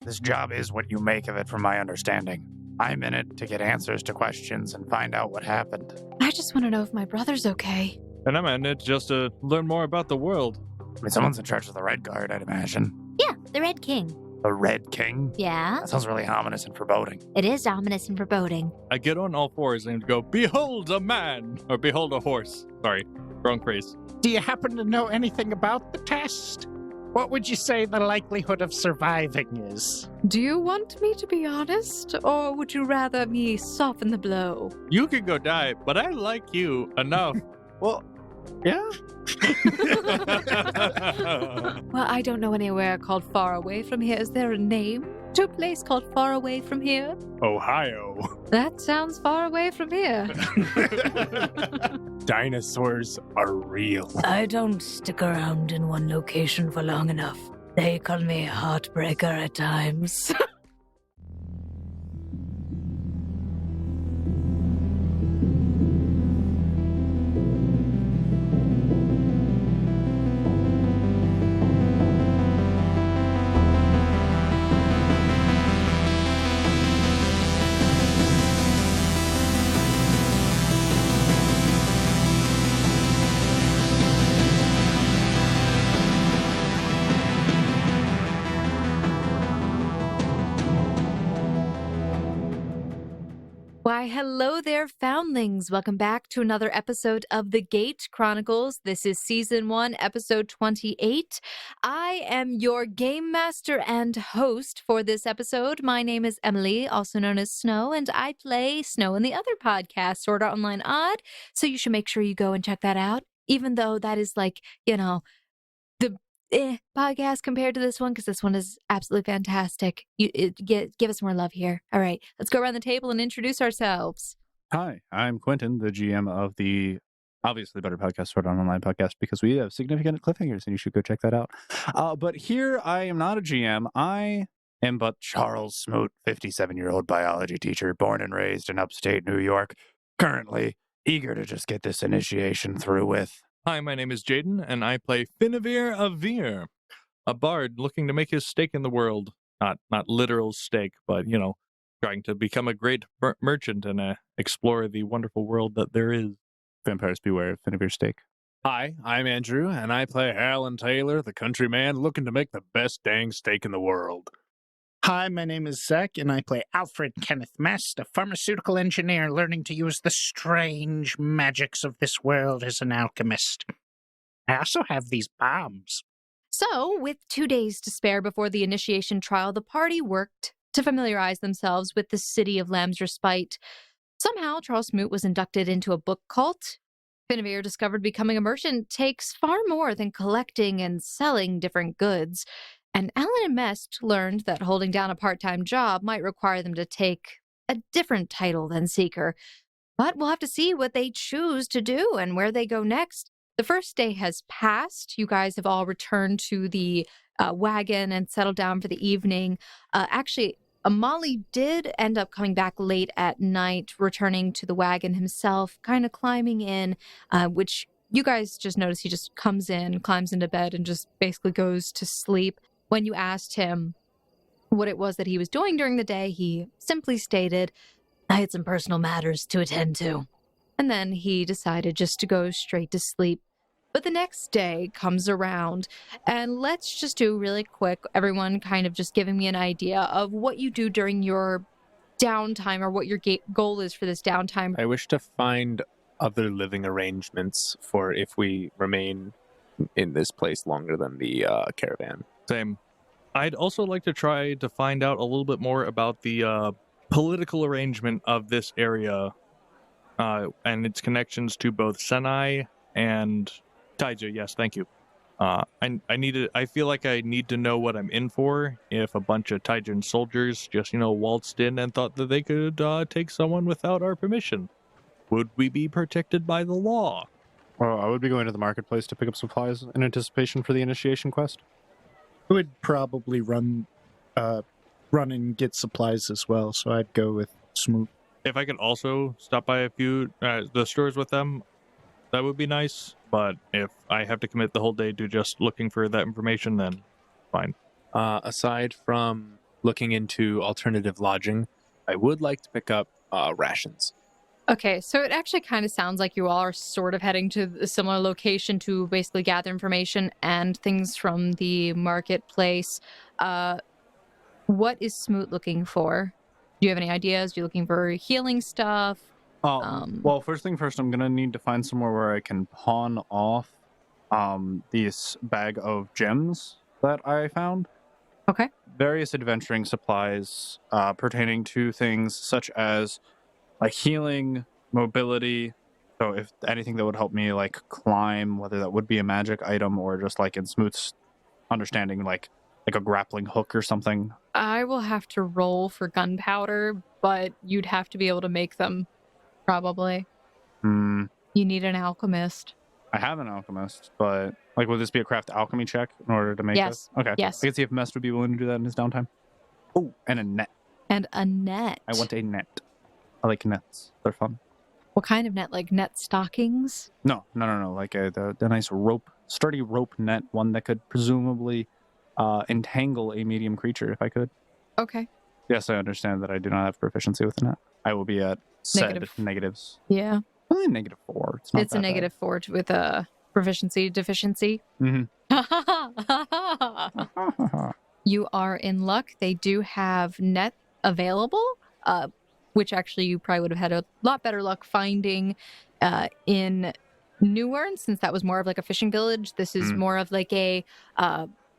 This job is what you make of it, from my understanding. I'm in it to get answers to questions and find out what happened. I just want to know if my brother's okay. And I'm in it just to learn more about the world. I mean, someone's in charge of the Red Guard, I'd imagine. Yeah, the Red King. The Red King? Yeah, That sounds really ominous and foreboding. it is ominous and foreboding. I get on all fours and go, behold a man! Or behold a horse. Sorry, wrong phrase. Do you happen to know anything about the test? What would you say the likelihood of surviving is? Do you want me to be honest, or would you rather me soften the blow? You can go die, but I like you enough. Well, yeah. Well, I don't know anywhere called far away from here. Is there a name to a place called far away from here? Ohio. That sounds far away from here. Dinosaurs are real. I don't stick around in one location for long enough. They call me a heartbreaker at times. Why, hello there, foundlings. Welcome back to another episode of the Gate Chronicles. This is Season 1, Episode 28. I am your game master and host for this episode. My name is Emily, also known as Snow, and I play Snow in the other podcast, Sword Art Online Odd, so you should make sure you go and check that out, even though that is like, you know, the podcast compared to this one, because this one is absolutely fantastic. Give us more love here. All right, let's go around the table and introduce ourselves. Hi, I'm Quentin, the GM of the obviously better podcast, Sword Art Online podcast, because we have significant cliffhangers and you should go check that out. But here I am not a GM. I am but Charles Smoot, 57-year-old biology teacher, born and raised in upstate New York, currently eager to just get this initiation through with. Hi, my name is Jaden, and I play Finavir of Veer, a bard looking to make his stake in the world. Not literal stake, but, you know, trying to become a great merchant and explore the wonderful world that there is. Vampires Beware of Finavir Steak. Hi, I'm Andrew, and I play Alan Taylor, the countryman looking to make the best dang steak in the world. Hi, my name is Zach, and I play Alfred Kenneth Mest, a pharmaceutical engineer learning to use the strange magics of this world as an alchemist. I also have these bombs. So, with 2 days to spare before the initiation trial, the party worked to familiarize themselves with the city of Lamb's Respite. Somehow, Charles Smoot was inducted into a book cult. Finavir discovered becoming a merchant takes far more than collecting and selling different goods. And Alan and Mest learned that holding down a part-time job might require them to take a different title than Seeker. But we'll have to see what they choose to do and where they go next. The first day has passed. You guys have all returned to the wagon and settled down for the evening. Actually, Amali did end up coming back late at night, returning to the wagon himself, kind of climbing in, which you guys just notice he just comes in, climbs into bed, and just basically goes to sleep. When you asked him what it was that he was doing during the day, he simply stated, I had some personal matters to attend to. And then he decided just to go straight to sleep. But the next day comes around, and let's just do really quick, everyone kind of just giving me an idea of what you do during your downtime or what your goal is for this downtime. I wish to find other living arrangements for if we remain in this place longer than the caravan. Same. I'd also like to try to find out a little bit more about the political arrangement of this area and its connections to both Senai and Taija. Yes, thank you. I feel like I need to know what I'm in for if a bunch of Taijan soldiers just, waltzed in and thought that they could take someone without our permission. Would we be protected by the law? Well, I would be going to the marketplace to pick up supplies in anticipation for the initiation quest. I would probably run and get supplies as well, so I'd go with Smoot. If I could also stop by a few the stores with them, that would be nice. But if I have to commit the whole day to just looking for that information, then fine. Aside from looking into alternative lodging, I would like to pick up rations. Okay, so it actually kind of sounds like you all are sort of heading to a similar location to basically gather information and things from the marketplace. What is Smoot looking for? Do you have any ideas? Are you looking for healing stuff? Well, first thing first, I'm going to need to find somewhere where I can pawn off this bag of gems that I found. Okay. Various adventuring supplies pertaining to things such as like healing, mobility. So if anything that would help me like climb, whether that would be a magic item or just like in Smoot's understanding, like a grappling hook or something. I will have to roll for gunpowder, but you'd have to be able to make them, probably. You need an alchemist. I have an alchemist, but like, would this be a craft alchemy check in order to make this? Okay. Yes. I can see if Mest would be willing to do that in his downtime. Oh, and a net. And a net. I want a net. I like nets. They're fun. What kind of net? Like net stockings? No. Like the nice sturdy rope net, one that could presumably entangle a medium creature if I could. Okay. Yes, I understand that I do not have proficiency with the net. I will be at said negatives. Yeah. Only -4. It's a -4 with a proficiency deficiency. Mm-hmm. You are in luck. They do have net available, which actually you probably would have had a lot better luck finding in Newern, since that was more of like a fishing village. This is more of like a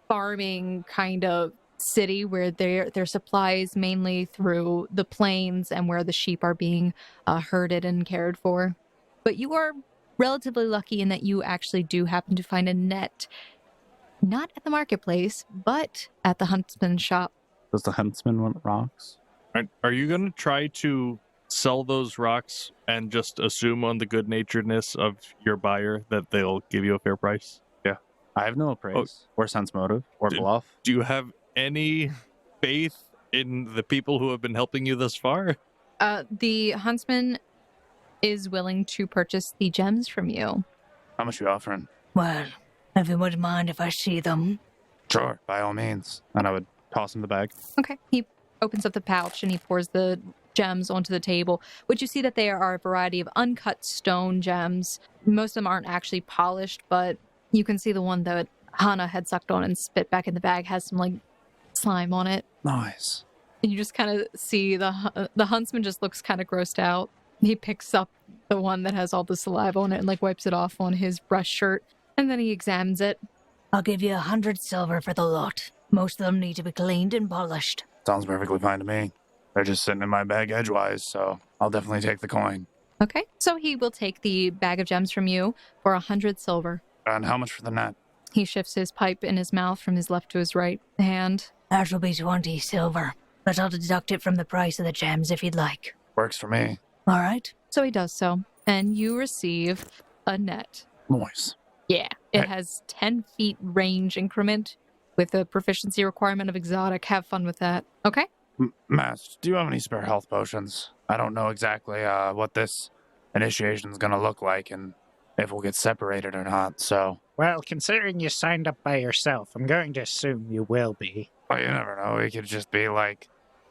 farming kind of city where their supplies mainly through the plains and where the sheep are being herded and cared for. But you are relatively lucky in that you actually do happen to find a net, not at the marketplace, but at the huntsman shop. Does the huntsman want rocks? Are you going to try to sell those rocks and just assume on the good-naturedness of your buyer that they'll give you a fair price? Yeah. I have no appraise or sense motive or bluff. Do you have any faith in the people who have been helping you thus far? The huntsman is willing to purchase the gems from you. How much are you offering? Well, if you wouldn't mind if I see them. Sure, by all means. And I would toss him the bag. Okay. He opens up the pouch and he pours the gems onto the table, which you see that they are a variety of uncut stone gems. Most of them aren't actually polished, but you can see the one that Hana had sucked on and spit back in the bag has some like slime on it. Nice. And you just kind of see the huntsman just looks kind of grossed out. He picks up the one that has all the saliva on it and like wipes it off on his brush shirt, and then he examines it. I'll give you 100 silver for the lot. Most of them need to be cleaned and polished. Sounds perfectly fine to me. They're just sitting in my bag edgewise, so I'll definitely take the coin. Okay, so he will take the bag of gems from you for 100 silver. And how much for the net? He shifts his pipe in his mouth from his left to his right hand. That will be 20 silver, but I'll deduct it from the price of the gems if you'd like. Works for me. All right. So he does so, and you receive a net. Nice. Yeah, it Hey. has 10 feet range increment with a proficiency requirement of exotic. Have fun with that. Okay? Mast, do you have any spare health potions? I don't know exactly what this initiation's gonna look like and if we'll get separated or not, so... Well, considering you signed up by yourself, I'm going to assume you will be. Well, you never know. It could just be like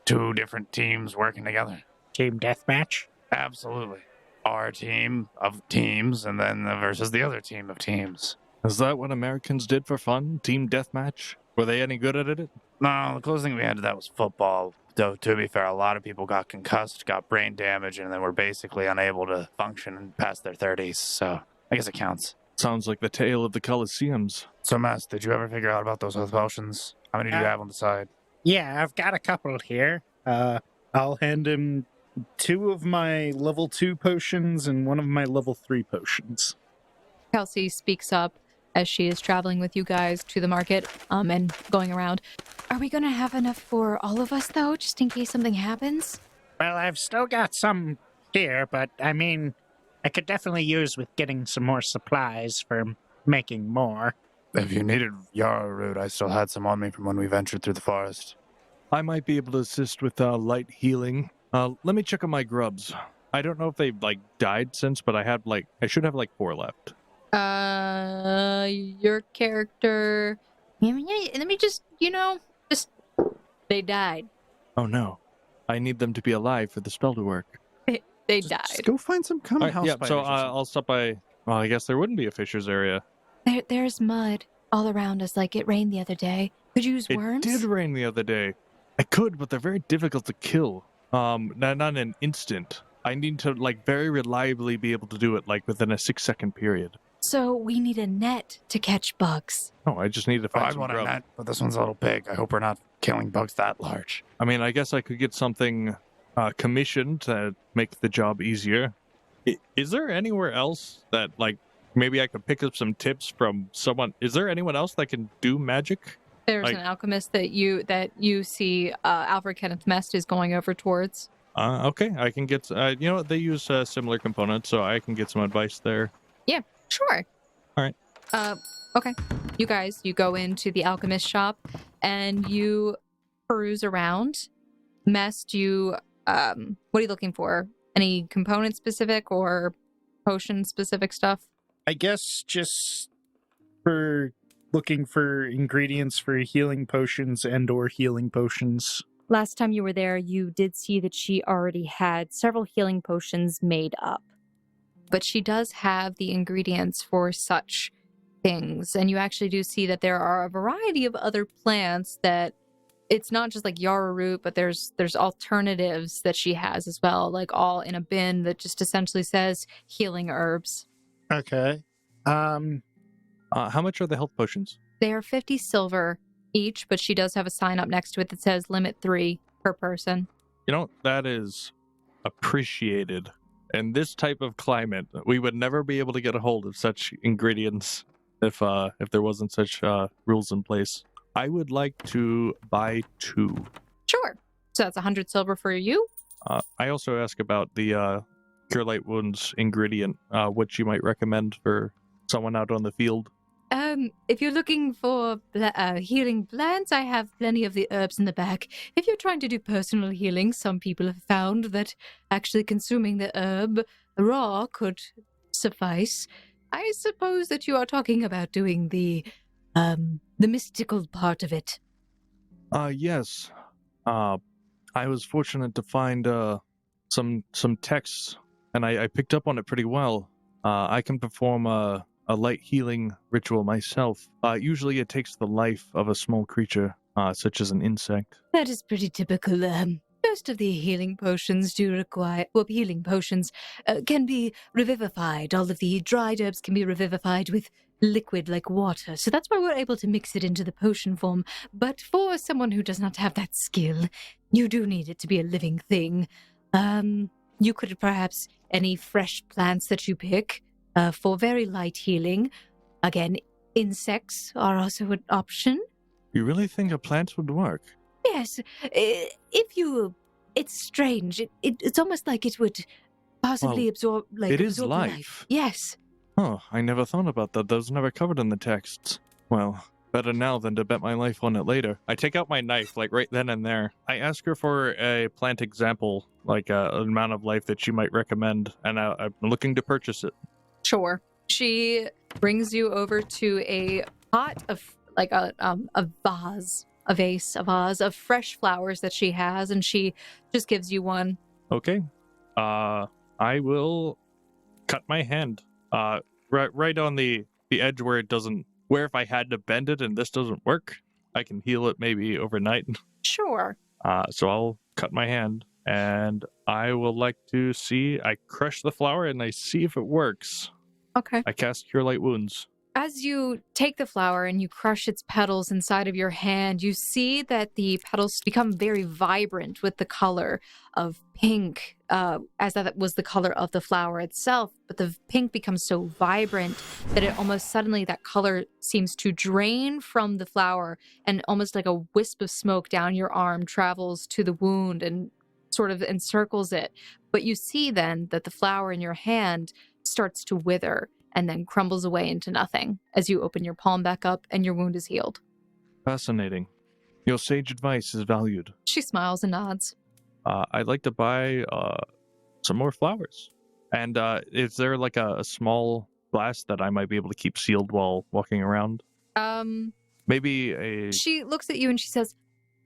2 different teams working together. Team deathmatch? Absolutely. Our team of teams and then versus the other team of teams. Is that what Americans did for fun? Team deathmatch? Were they any good at it? No, the closest thing we had to that was football. Though, to be fair, a lot of people got concussed, got brain damage, and then were basically unable to function past their 30s, so I guess it counts. Sounds like the tale of the Colosseums. So, Mess, did you ever figure out about those health potions? How many do you have on the side? Yeah, I've got a couple here. I'll hand him 2 of my level 2 potions and 1 of my level 3 potions. Kelsey speaks up as she is traveling with you guys to the market and going around. Are we going to have enough for all of us, though, just in case something happens? Well, I've still got some here, but I mean, I could definitely use with getting some more supplies for making more. If you needed yarrow root, I still had some on me from when we ventured through the forest. I might be able to assist with light healing. Let me check on my grubs. I don't know if they've died since, but I should have 4 left. Your character. Let me just They died. Oh no. I need them to be alive for the spell to work. They Just died. go find some common Alright, house yeah, spiders. so or something. I'll stop by. Well, I guess there wouldn't be a Fisher's area. There's mud all around us like it rained the other day. Could you use worms? It did rain the other day. I could, but they're very difficult to kill. Not in an instant. I need to, like, very reliably be able to do it, like, within a 6-second period. So we need a net to catch bugs. Oh, I just need to find I some want a grub. net, but this one's a little big. I hope we're not killing bugs that large. I mean, I guess I could get something commissioned to make the job easier. Is there anywhere else that, like, maybe I could pick up some tips from someone? Is there anyone else that can do magic? There's Like- an alchemist that you see Alfred Kenneth Mest is going over towards. Okay, I can get. You know what? They use similar components, so I can get some advice there. Sure. All right. Okay. You guys, you go into the alchemist shop and you peruse around. Mest, you what are you looking for? Any component specific or potion specific stuff? I guess just for looking for ingredients for healing potions and/or healing potions. Last time you were there, you did see that she already had several healing potions made up. But she does have the ingredients for such things. And you actually do see that there are a variety of other plants that it's not just like yarrow root, but there's alternatives that she has as well, like all in a bin that just essentially says healing herbs. Okay. How much are the health potions? They are 50 silver each, but she does have a sign up next to it that says limit 3 per person. You know, that is appreciated. In this type of climate, we would never be able to get a hold of such ingredients if there wasn't such rules in place. I would like to buy 2. Sure. So that's 100 silver for you. I also ask about the Cure Light Wounds ingredient, what you might recommend for someone out on the field. If you're looking for healing plants, I have plenty of the herbs in the back. If you're trying to do personal healing, some people have found that actually consuming the herb raw could suffice. I suppose that you are talking about doing the mystical part of it. Yes. I was fortunate to find some texts, and I picked up on it pretty well. I can perform a light healing ritual myself. Usually it takes the life of a small creature, such as an insect. That is pretty typical. Most of the healing potions do require... Well, healing potions can be revivified. All of the dried herbs can be revivified with liquid like water. So that's why we're able to mix it into the potion form. But for someone who does not have that skill, you do need it to be a living thing. You could perhaps... Any fresh plants that you pick... for very light healing. Again, insects are also an option. You really think a plant would work? Yes, if you... It's strange. It's almost like it would possibly Well, absorb... Like, it is absorb life. Yes. Oh, I never thought about that. That was never covered in the texts. Well, better now than to bet my life on it later. I take out my knife, like right then and there. I ask her for a plant example, like an amount of life that she might recommend, and I'm looking to purchase it. Sure. She brings you over to a pot of, like a vase of fresh flowers that she has, and she just gives you one. Okay. I will cut my hand. Right on the edge where it doesn't... Where if I had to bend it and this doesn't work, I can heal it maybe overnight. Sure. So I'll cut my hand, and I will like to see... I crush the flower, and I see if it works. Okay. I cast Cure Light Wounds. As you take the flower and you crush its petals inside of your hand, you see that the petals become very vibrant with the color of pink, as that was the color of the flower itself. But the pink becomes so vibrant that it almost suddenly, that color seems to drain from the flower, and almost like a wisp of smoke down your arm travels to the wound and sort of encircles it. But you see then that the flower in your hand starts to wither and then crumbles away into nothing as you open your palm back up and your wound is healed. Fascinating. Your sage advice is valued. She smiles and nods. I'd like to buy some more flowers. And is there like a small glass that I might be able to keep sealed while walking around? Maybe a... She looks at you and she says,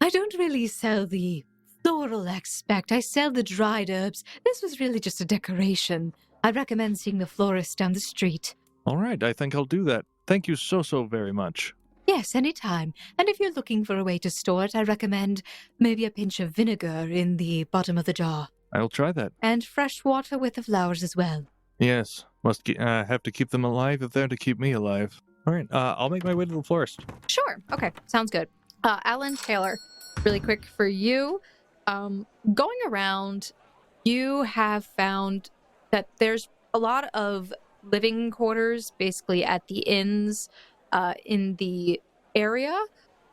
I don't really sell the floral aspect. I sell the dried herbs. This was really just a decoration. I recommend seeing the florist down the street. All right, I think I'll do that. Thank you so very much. Yes, anytime. And if you're looking for a way to store it, I recommend maybe a pinch of vinegar in the bottom of the jar. I'll try that. And fresh water with the flowers as well. Yes, must have to keep them alive if they're to keep me alive. All right, I'll make my way to the florist. Sure. Okay. Sounds good. Alan Taylor, really quick for you. Going around, you have found that there's a lot of living quarters basically at the inns in the area,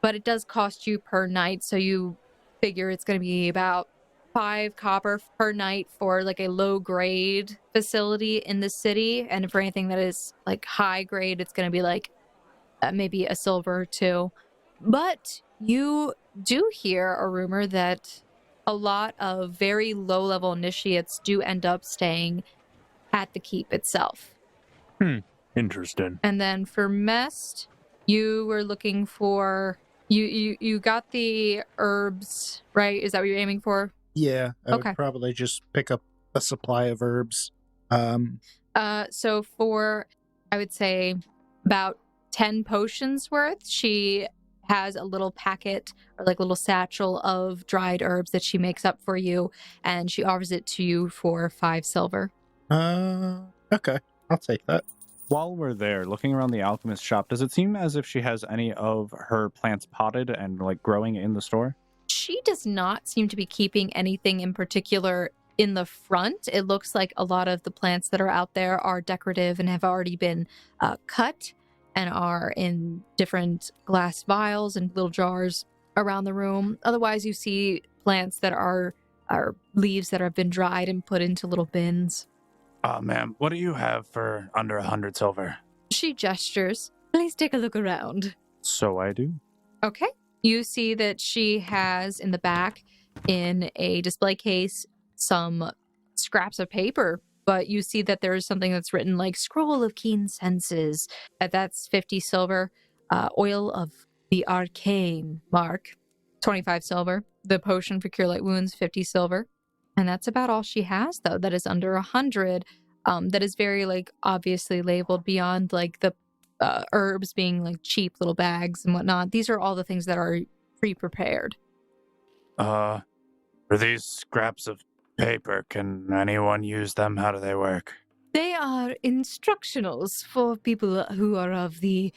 but it does cost you per night. So you figure it's going to be about 5 copper per night for like a low grade facility in the city. And for anything that is like high grade, it's going to be like maybe a silver too. But you do hear a rumor that a lot of very low level initiates do end up staying at the keep itself. Interesting. And then for Mest, you were looking for you got the herbs, right? Is that what you're aiming for? Yeah, I Okay. would probably just pick up a supply of herbs. So for, I would say, about 10 potions worth, she has a little packet or like little satchel of dried herbs that she makes up for you, and she offers it to you for 5 silver. Okay, I'll take that. While we're there, looking around the alchemist shop, does it seem as if she has any of her plants potted and like growing in the store? She does not seem to be keeping anything in particular in the front. It looks like a lot of the plants that are out there are decorative and have already been cut and are in different glass vials and little jars around the room. Otherwise, you see plants that are leaves that have been dried and put into little bins. Ma'am, what do you have for under 100 silver? She gestures. Please take a look around. So I do. Okay. You see that she has in the back, in a display case, some scraps of paper, but you see that there is something that's written like Scroll of Keen Senses. That's 50 silver. Oil of the Arcane Mark, 25 silver. The potion for Cure Light Wounds, 50 silver. And that's about all she has, though, that is under 100. That is very, like, obviously labeled beyond, like, the herbs being, like, cheap little bags and whatnot. These are all the things that are pre-prepared. For these scraps of paper, can anyone use them? How do they work? They are instructionals for people who are of the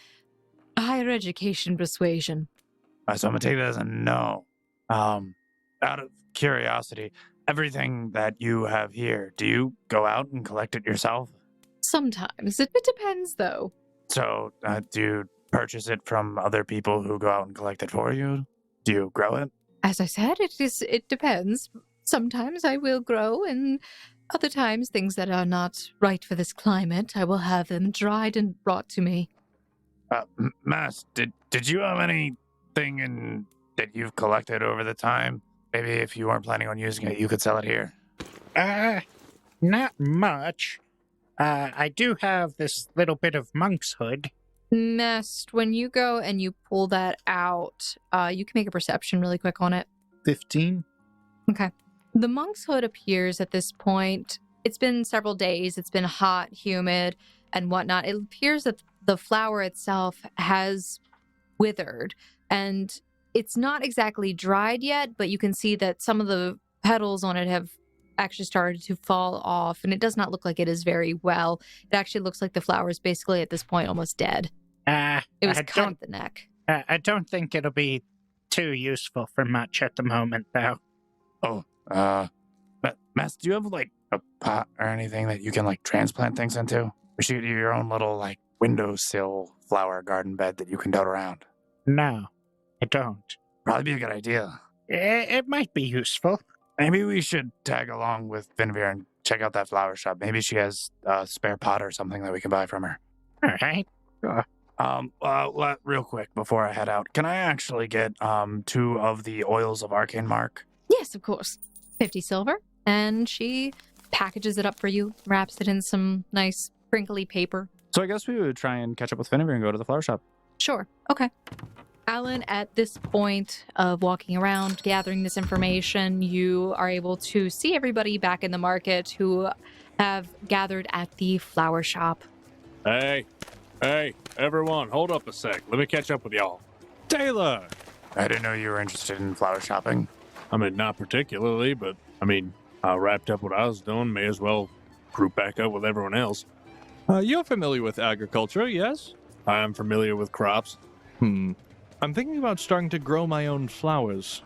higher education persuasion. So I'm going to take that as a no. Out of curiosity, everything that you have here, do you go out and collect it yourself? Sometimes. It depends, though. So do you purchase it from other people who go out and collect it for you? Do you grow it? As I said, it depends. Sometimes I will grow, and other times things that are not right for this climate, I will have them dried and brought to me. Mass, did you have anything that you've collected over the time? Maybe if you weren't planning on using it, you could sell it here. Not much. I do have this little bit of monk's hood. Nest, when you go and you pull that out, you can make a perception really quick on it. 15. Okay. The monk's hood appears at this point. It's been several days. It's been hot, humid, and whatnot. It appears that the flower itself has withered, and it's not exactly dried yet, but you can see that some of the petals on it have actually started to fall off, and it does not look like it is very well. It actually looks like the flower is basically at this point almost dead. It was cut at the neck. I don't think it'll be too useful for much at the moment, though. But Mass, do you have like a pot or anything that you can like transplant things into? Or should you do your own little like windowsill flower garden bed that you can tote around? No, I don't. Probably be a good idea. It might be useful. Maybe we should tag along with Benavir and check out that flower shop. Maybe she has a spare pot or something that we can buy from her. All right. Real quick before I head out, can I actually get 2 of the oils of Arcane Mark? Yes, of course. 50 silver. And she packages it up for you, wraps it in some nice crinkly paper. So I guess we would try and catch up with Benavir and go to the flower shop. Sure. Okay. Alan, at this point of walking around, gathering this information, you are able to see everybody back in the market who have gathered at the flower shop. Hey, everyone, hold up a sec. Let me catch up with y'all. Taylor! I didn't know you were interested in flower shopping. I mean, not particularly, but, I wrapped up what I was doing. May as well group back up with everyone else. You're familiar with agriculture, yes? I am familiar with crops. I'm thinking about starting to grow my own flowers.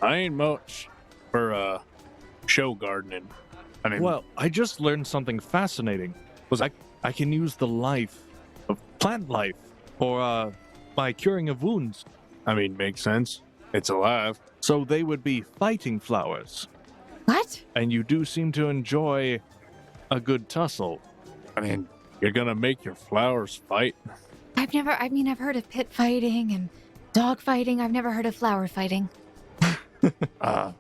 I ain't much for, show gardening. I mean, Well, I just learned something fascinating. I can use the life of plant life for, my curing of wounds. Makes sense. It's alive. So they would be fighting flowers. What? And you do seem to enjoy a good tussle. I mean, You're gonna make your flowers fight? I've heard of pit fighting and dog fighting. I've never heard of flower fighting. I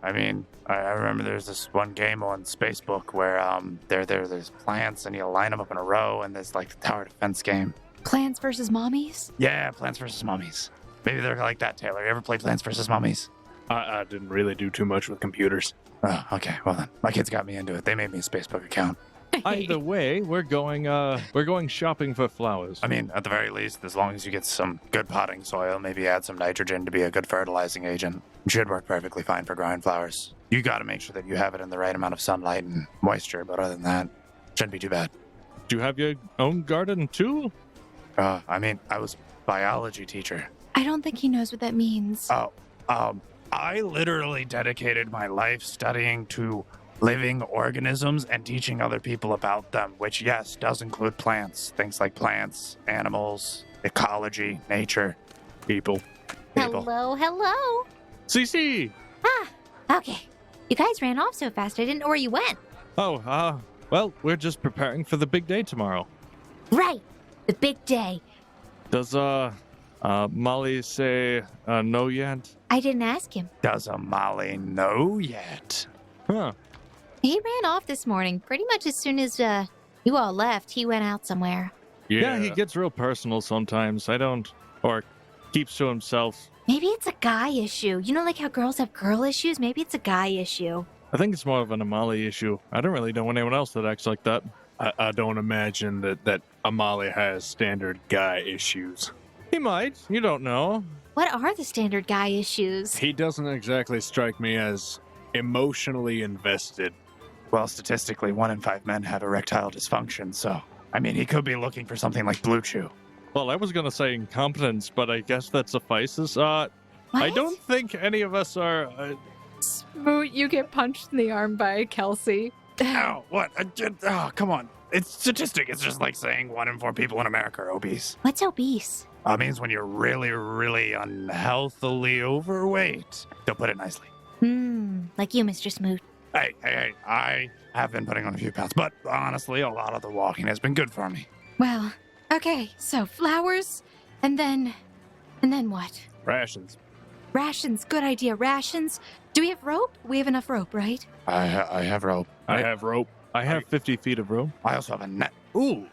remember there's this one game on Spacebook where there's plants and you line them up in a row and there's like the tower defense game. Plants versus mommies? Yeah, Plants vs. Mummies. Maybe they're like that, Taylor. You ever played Plants vs. Mummies? I didn't really do too much with computers. Oh, okay. Well then, my kids got me into it. They made me a Spacebook account. Either way, we're going shopping for flowers. I mean, at the very least, as long as you get some good potting soil, maybe add some nitrogen to be a good fertilizing agent, it should work perfectly fine for growing flowers. You got to make sure that you have it in the right amount of sunlight and moisture, but other than that, shouldn't be too bad. Do you have your own garden too? I was biology teacher. I don't think he knows what that means. I literally dedicated my life studying to living organisms and teaching other people about them, which, yes, does include plants. Things like plants, animals, ecology, nature, people. Hello. CC! Okay. You guys ran off so fast, I didn't know where you went. Well, we're just preparing for the big day tomorrow. Right. The big day. Does, Molly say, no yet? I didn't ask him. Does a Molly know yet? Huh. He ran off this morning. Pretty much as soon as you all left, he went out somewhere. Yeah, he gets real personal sometimes. Or keeps to himself. Maybe it's a guy issue. You know, like how girls have girl issues? Maybe it's a guy issue. I think it's more of an Amali issue. I don't really know anyone else that acts like that. I don't imagine that Amali has standard guy issues. He might. You don't know. What are the standard guy issues? He doesn't exactly strike me as emotionally invested. Well, statistically, 1 in 5 men have erectile dysfunction, so, he could be looking for something like Blue Chew. Well, I was going to say incompetence, but I guess that suffices. What? I don't think any of us are... Smoot, you get punched in the arm by Kelsey. Ow, what? Come on. It's statistic. It's just like saying 1 in 4 people in America are obese. What's obese? It means when you're really, really unhealthily overweight. To put it nicely. Like you, Mr. Smoot. Hey, I have been putting on a few pounds, but honestly, a lot of the walking has been good for me. Well, okay, so flowers, and then what? Rations. Rations, good idea. Rations. Do we have rope? We have enough rope, right? I have rope. I have rope. I have 50 feet of rope. I also have a net, Ooh,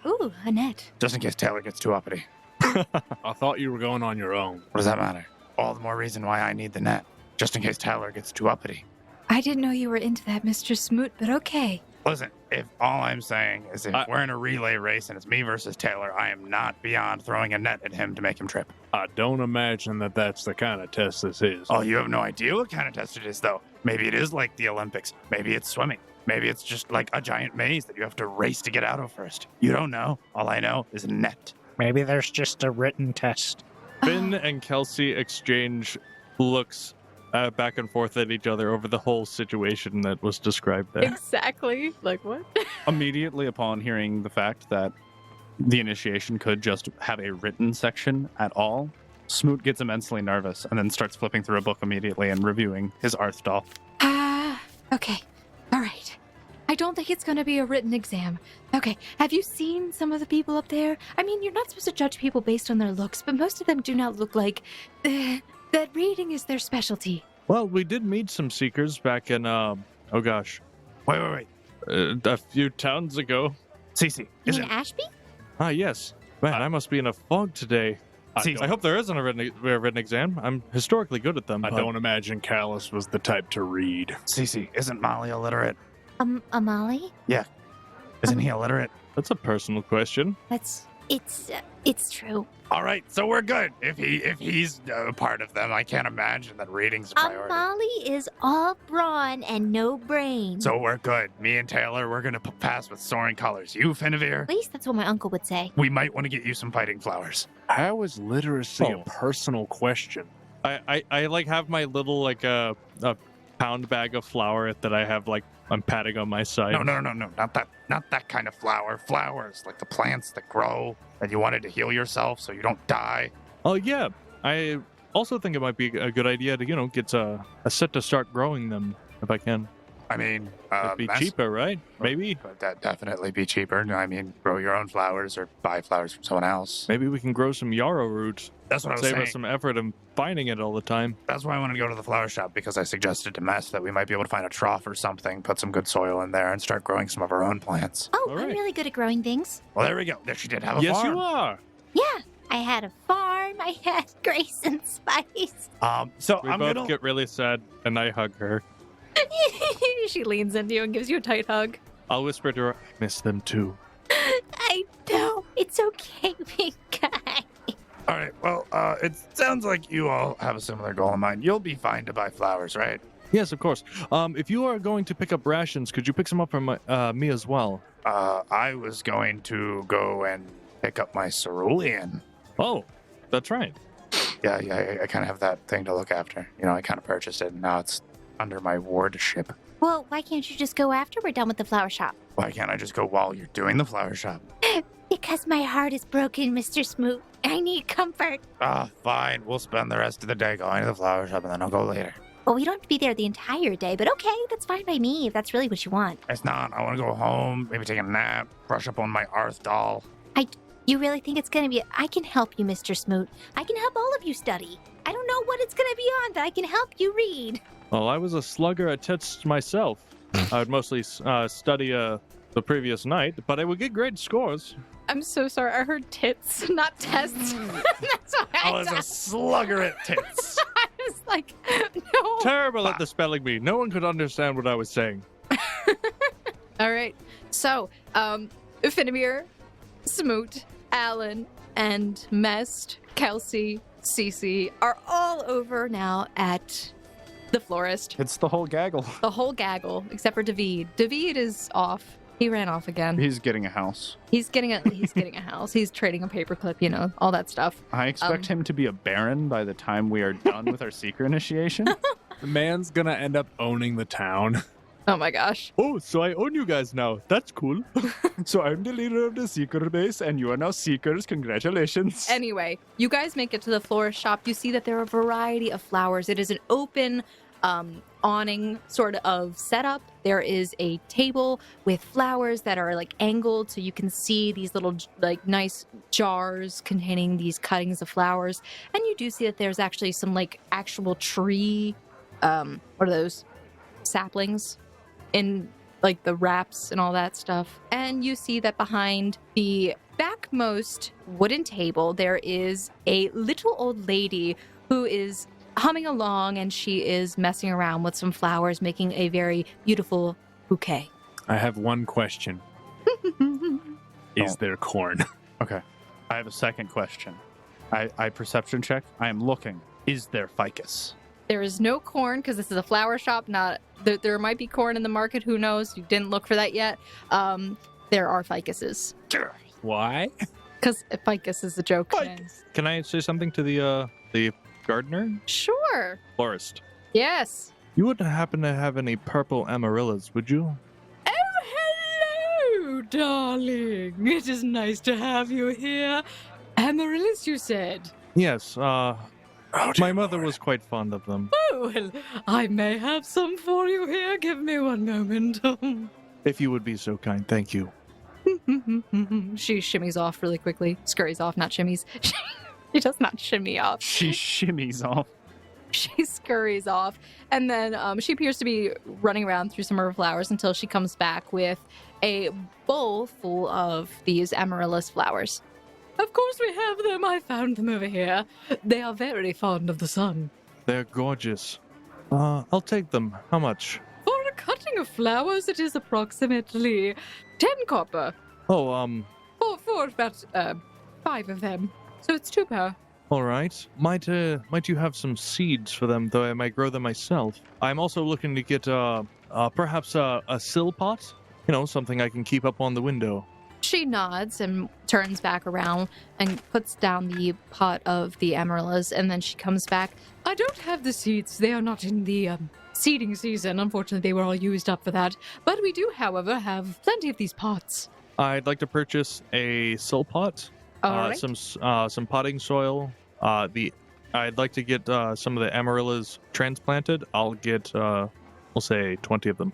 a net. just in case Taylor gets too uppity. I thought you were going on your own. What does that matter? All the more reason why I need the net, just in case Taylor gets too uppity. I didn't know you were into that, Mr. Smoot, but okay. Listen, if all I'm saying is if we're in a relay race and it's me versus Taylor, I am not beyond throwing a net at him to make him trip. I don't imagine that that's the kind of test this is. Oh, you have no idea what kind of test it is, though. Maybe it is like the Olympics. Maybe it's swimming. Maybe it's just like a giant maze that you have to race to get out of first. You don't know. All I know is a net. Maybe there's just a written test. Finn and Kelsey exchange looks back and forth at each other over the whole situation that was described there. Exactly. Like what? Immediately upon hearing the fact that the initiation could just have a written section at all, Smoot gets immensely nervous and then starts flipping through a book immediately and reviewing his Arthdal. Okay. All right. I don't think it's going to be a written exam. Okay, have you seen some of the people up there? You're not supposed to judge people based on their looks, but most of them do not look like... that reading is their specialty. Well, we did meet some seekers back in, Wait. a few towns ago. Cece, You is mean it? Ashby? Ah, yes. Man, I must be in a fog today. I hope there isn't a written exam. I'm historically good at them. I don't imagine Callus was the type to read. Cece, isn't Molly illiterate? Amali? Isn't he illiterate? That's a personal question. It's true. All right, so we're good. If he's a part of them, I can't imagine that reading's a priority. Amali is all brawn and no brain. So we're good. Me and Taylor, we're gonna pass with soaring colors. You, Finavir, At least that's what my uncle would say. we might want to get you some fighting flowers. How is literacy a Oh. personal question? I like have my little like a pound bag of flour that I have like I'm patting on my side. No, not that kind of flower. Flowers, like the plants that grow, and you wanted to heal yourself so you don't die. Oh yeah. I also think it might be a good idea to get a set to start growing them if I can. I mean, It'd be cheaper, right? Maybe. But that'd definitely be cheaper. No, I mean, grow your own flowers or buy flowers from someone else. Maybe we can grow some yarrow root. That's what I was Save saying. us some effort in finding it all the time. That's why I wanted to go to the flower shop, because I suggested to Mess that we might be able to find a trough or something, put some good soil in there, and start growing some of our own plants. Oh, All I'm right. really good at growing things. Well, there we go. There she did have a Yes, farm. you are. Yeah, I had a farm. I had grace and spice. So We I'm both gonna. get really sad, and I hug her. She leans into you and gives you a tight hug. I'll whisper to her, I miss them too. I know. It's okay, big guy. All right. Well, it sounds like you all have a similar goal in mind. You'll be fine to buy flowers, right? Yes, of course. If you are going to pick up rations, could you pick some up for me as well? I was going to go and pick up my cerulean. Oh, that's right. Yeah, I kind of have that thing to look after. You know, I kind of purchased it, and now it's under my wardship. Well, why can't you just go after we're done with the flower shop? Why can't I just go while you're doing the flower shop? Because my heart is broken, Mr. Smoot. I need comfort. Fine. We'll spend the rest of the day going to the flower shop, and then I'll go later. Well, we don't have to be there the entire day, but okay, that's fine by me if that's really what you want. It's not. I want to go home, maybe take a nap, brush up on my Arth doll. You really think it's gonna be... I can help you, Mr. Smoot. I can help all of you study. I don't know what it's gonna be on, but I can help you read. Well, I was a slugger at tests myself. I would mostly study the previous night, but I would get great scores. I'm so sorry. I heard tits, not tests. That's why I was a slugger at tits. I was like, no. Terrible at the spelling bee. No one could understand what I was saying. All right. So, Finavir, Smoot, Alan, and Mest, Kelsey, Cece are all over now at the florist. It's the whole gaggle. The whole gaggle, except for David. David is off. He ran off again. He's getting a house. He's getting a house. He's trading a paperclip, all that stuff. I expect him to be a baron by the time we are done with our secret initiation. The man's gonna end up owning the town. Oh my gosh. Oh, so I own you guys now. That's cool. So I'm the leader of the seeker base, and you are now seekers. Congratulations. Anyway, you guys make it to the florist shop. You see that there are a variety of flowers. It is an open awning sort of setup. There is a table with flowers that are like angled, so you can see these little like nice jars containing these cuttings of flowers. And you do see that there's actually some like actual tree, what are those, saplings in like the wraps and all that stuff. And you see that behind the backmost wooden table, there is a little old lady who is humming along, and she is messing around with some flowers, making a very beautiful bouquet. I have one question. Is there corn? Okay. I have a second question. I perception check. I am looking. Is there ficus? There is no corn because this is a flower shop. Not there might be corn in the market. Who knows? You didn't look for that yet. There are ficuses Why? because ficus is a joke. Can I say something to the gardener? Sure. Florist. Yes. You wouldn't happen to have any purple amaryllis, would you? Oh, hello, darling. It is nice to have you here. Amaryllis, you said? Yes, my mother was quite fond of them. Oh, well, I may have some for you here. Give me one moment. If you would be so kind, thank you. She shimmies off really quickly. Scurries off, not shimmies. She does not shimmy off. She shimmies off. She scurries off, and then she appears to be running around through some of her flowers until she comes back with a bowl full of these amaryllis flowers. Of course we have them. I found them over here. They are very fond of the sun. They're gorgeous. I'll take them. How much? For a cutting of flowers, it is approximately 10 copper. Oh, For about 5 of them. So it's 2 per. all right. Might you have some seeds for them, though I might grow them myself. I'm also looking to get, perhaps a sill pot? You know, something I can keep up on the window. She nods and turns back around and puts down the pot of the amaryllis, and then she comes back. I don't have the seeds. They are not in the seeding season. Unfortunately, they were all used up for that. But we do, however, have plenty of these pots. I'd like to purchase a sill pot, All right. some potting soil. I'd like to get some of the amaryllis transplanted. I'll get, we'll say 20 of them.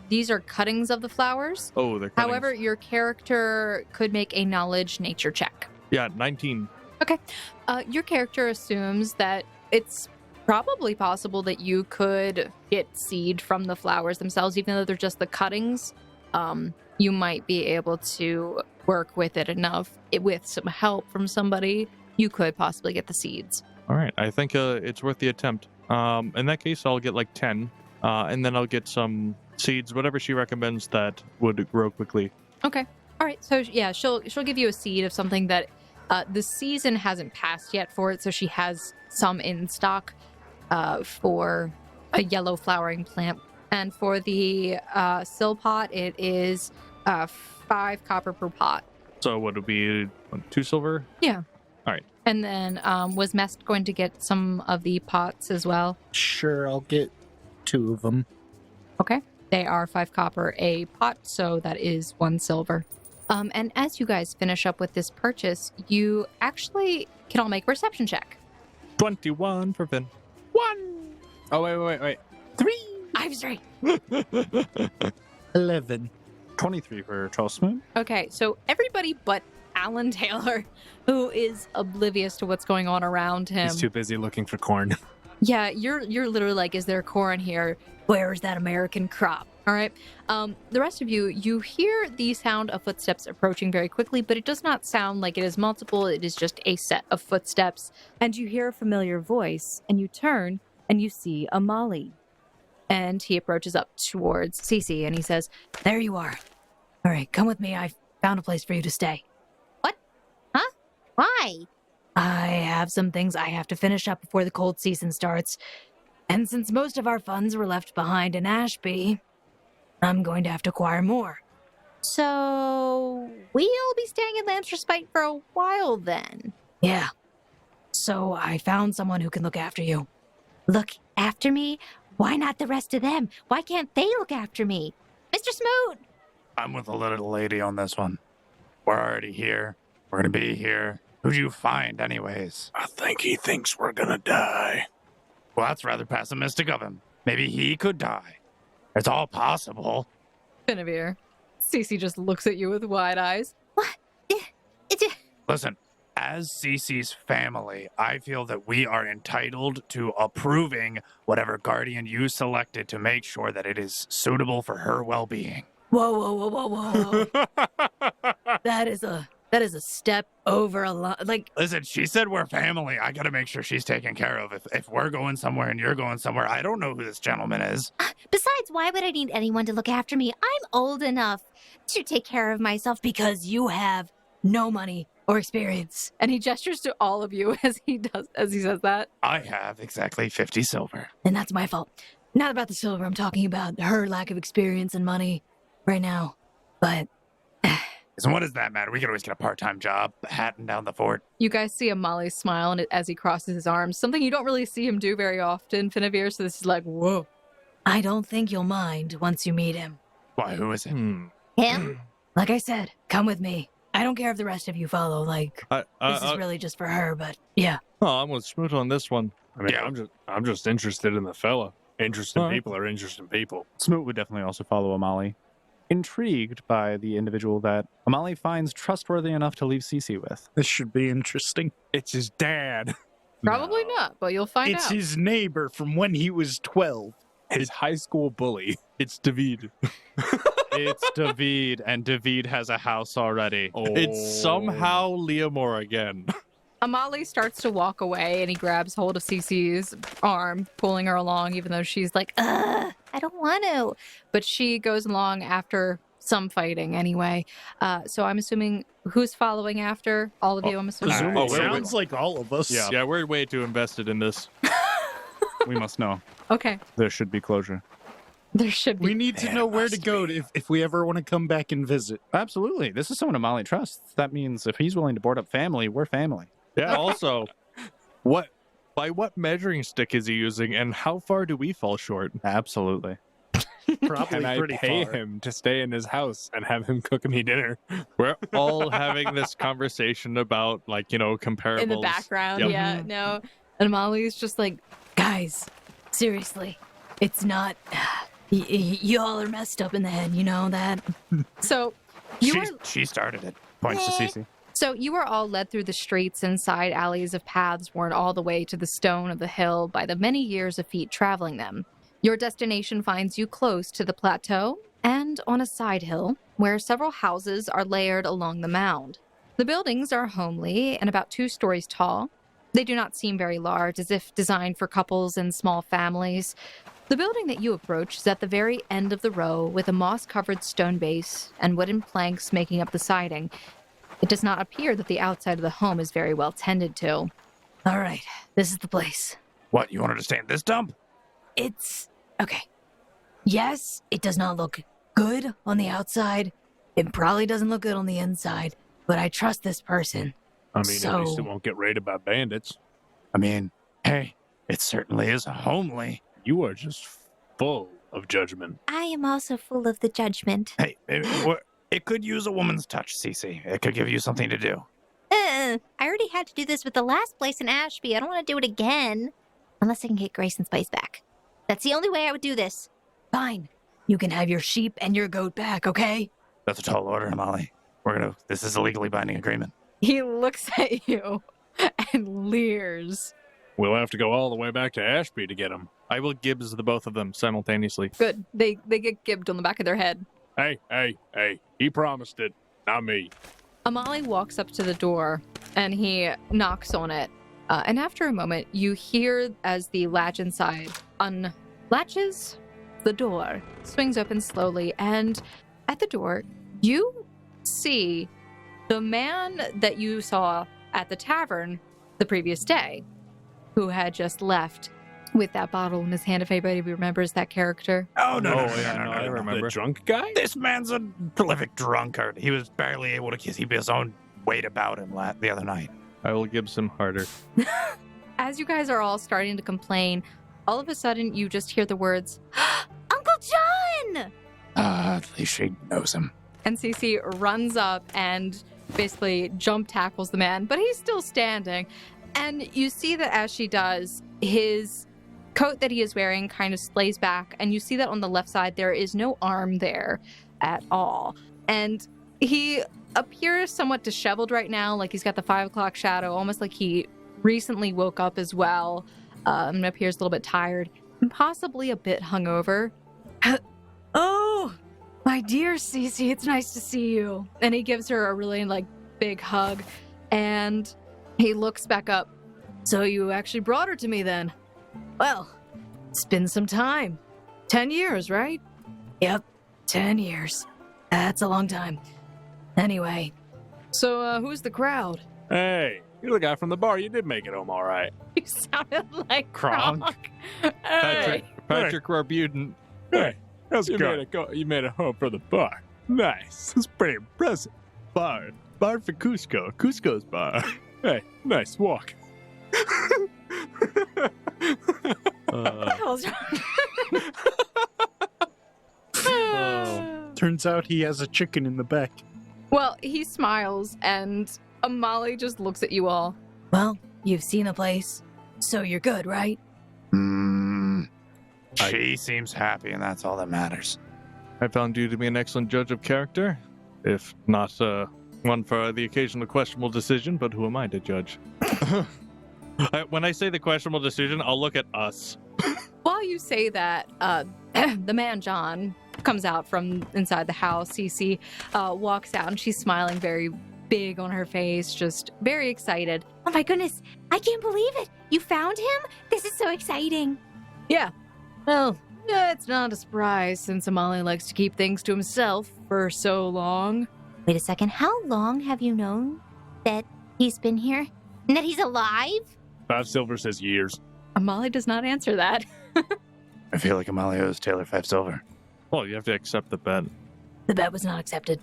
These are cuttings of the flowers. Oh, they're cuttings. However, your character could make a knowledge nature check. Yeah, 19. Your character assumes that it's probably possible that you could get seed from the flowers themselves, even though they're just the cuttings. You might be able to work with it enough. With some help from somebody, you could possibly get the seeds. All right, I think it's worth the attempt. In that case, I'll get like 10, and then I'll get some seeds, whatever she recommends that would grow quickly. Okay. All right. So yeah, she'll give you a seed of something that the season hasn't passed yet for it, so she has some in stock for a yellow flowering plant. And for the sill pot, it is 5 copper per pot. So what would be 2 silver? Yeah. All right. And then was Mest going to get some of the pots as well? Sure, I'll get 2 of them. Okay. They are 5 copper a pot, so that is 1 silver. And as you guys finish up with this purchase, you actually can all make a perception check. 21 for Finn. 1! Oh, wait. 3! I'm sorry. 11. 23 for Charles Smoot. Okay, so everybody but Alan Taylor, who is oblivious to what's going on around him. He's too busy looking for corn. Yeah, you're literally like, is there corn here? Where's that American crop? All right. The rest of you hear the sound of footsteps approaching very quickly, but it does not sound like it is multiple. It is just a set of footsteps. And you hear a familiar voice, and you turn, and you see Amali. And he approaces up towards Cece, and he says, There you are. All right, come with me. I've found a place for you to stay. What? Huh? Why? I have some things I have to finish up before the cold season starts. And since most of our funds were left behind in Ashby, I'm going to have to acquire more. So we'll be staying in Lamb's Respite for a while then. Yeah. So I found someone who can look after you. Look after me? Why not the rest of them? Why can't they look after me? Mr. Smoot! I'm with the little lady on this one. We're already here. We're gonna be here. Who'd you find, anyways? I think he thinks we're gonna die. Well, that's rather pessimistic of him. Maybe he could die. It's all possible. Guinevere. Cece just looks at you with wide eyes. What? Listen, as Cece's family, I feel that we are entitled to approving whatever guardian you selected to make sure that it is suitable for her well-being. Whoa. That is a step over a lot. Like, Listen, she said we're family. I gotta make sure she's taken care of. If we're going somewhere and you're going somewhere, I don't know who this gentleman is. Besides, why would I need anyone to look after me? I'm old enough to take care of myself. because you have no money or experience. And he gestures to all of you as he says that. I have exactly 50 silver. And that's my fault. Not about the silver. I'm talking about her lack of experience and money right now. But So what does that matter? We could always get a part-time job, hatting down the fort. You guys see Amali smile as he crosses his arms, something you don't really see him do very often, Guinevere, so this is like, whoa. I don't think you'll mind once you meet him. Why, who is it? Him? Like I said, come with me. I don't care if the rest of you follow. Like, this is I, really just for her, but yeah. I'm with Smoot on this one. I mean, Yeah. I'm just interested in the fella. Interesting All right. people are interesting people. Smoot would definitely also follow Amali. Intrigued by the individual that Amali finds trustworthy enough to leave Cece with. This should be interesting. It's his dad. Probably not, but you'll find It's out. his neighbor from when he was 12. His high school bully. It's David. It's David, and David has a house already. It's somehow Leomore again. Amali starts to walk away, and he grabs hold of Cece's arm, pulling her along, even though she's like, ugh, I don't want to. but she goes along after some fighting anyway. So I'm assuming who's following after? All of you, I'm assuming. Oh, wait, Sounds like all of us. Yeah. Yeah, we're way too invested in this. We must know. Okay. There should be closure. There should be. We need to know where to go if we ever want to come back and visit. Absolutely. This is someone Amali trusts. That means if he's willing to board up family, we're family. Yeah, also, by what measuring stick is he using, and how far do we fall short? Absolutely. Probably Can I pretty pay far. him to stay in his house and have him cook me dinner? We're all having this conversation about, comparables. In the background, Yep. yeah, no. And Molly's just like, Guys, seriously, it's not. You all are messed up in the head, you know that? so She started it. Points to Cece. So you were all led through the streets and side alleys of paths worn all the way to the stone of the hill by the many years of feet traveling them. Your destination finds you close to the plateau and on a side hill where several houses are layered along the mound. The buildings are homely and about 2 stories tall. They do not seem very large, as if designed for couples and small families. The building that you approach is at the very end of the row with a moss-covered stone base and wooden planks making up the siding. It does not appear that the outside of the home is very well tended to. All right, this is the place. What, you wanted to stay in this dump? It's. Okay. Yes, it does not look good on the outside. It probably doesn't look good on the inside, but I trust this person. I mean, at least So- it won't get raided by bandits. I mean, hey, it certainly is homely. You are just full of judgment. I am also full of the judgment. Hey, it could use a woman's touch, Cece. It could give you something to do. I already had to do this with the last place in Ashby. I don't want to do it again. Unless I can get Grayson's place back. That's the only way I would do this. Fine. You can have your sheep and your goat back, okay? That's a tall order, Molly. This is a legally binding agreement. He looks at you and leers. We'll have to go all the way back to Ashby to get him. I will Gibbs the both of them simultaneously. Good. They get gibbed on the back of their head. Hey, he promised it, not me. Amali walks up to the door and he knocks on it. And after a moment, you hear as the latch inside unlatches, the door swings open slowly. And at the door, you see the man that you saw at the tavern the previous day, who had just left with that bottle in his hand, if anybody remembers that character. Oh, no, I remember. The drunk guy? This man's a prolific drunkard. He was barely able to keep his own weight about him the other night. I will Gibbs him harder. As you guys are all starting to complain, all of a sudden you just hear the words, Uncle John! At least she knows him. and Cece runs up and basically jump tackles the man, but he's still standing. And you see that as she does, his coat that he is wearing kind of splays back, and you see that on the left side there is no arm there at all. And he appears somewhat disheveled right now, like he's got the 5 o'clock shadow, almost like he recently woke up as well, and appears a little bit tired and possibly a bit hungover. Oh, my dear Cece, it's nice to see you. And he gives her a really big hug, and he looks back up. So you actually brought her to me then? Well, it's been some time. 10 years, right? Yep, 10 years. That's a long time. Anyway, so who's the crowd? Hey, you're the guy from the bar. You did make it home all right. You sounded like Kronk. Hey. Patrick Barbutin. Hey, how's You it going? You made it home from the bar. Nice. That's pretty impressive. Bar for Cusco. Cusco's bar. Hey, nice walk. Turns out he has a chicken in the back. Well, he smiles, and Amali just looks at you all. Well, you've seen the place, so you're good, right? She seems happy, and that's all that matters. I found you to be an excellent judge of character, if not one for the occasional questionable decision, but who am I to judge? When I say the questionable decision, I'll look at us. While you say that, the man, John, comes out from inside the house. Cece walks out, and she's smiling very big on her face, just very excited. Oh my goodness, I can't believe it. You found him? This is so exciting. Yeah. Well, yeah, it's not a surprise since Amali likes to keep things to himself for so long. Wait a second, how long have you known that he's been here? And that he's alive? 5 silver says years. Amali does not answer that. I feel like Amali owes Taylor 5 silver. Well, you have to accept the bet. The bet was not accepted.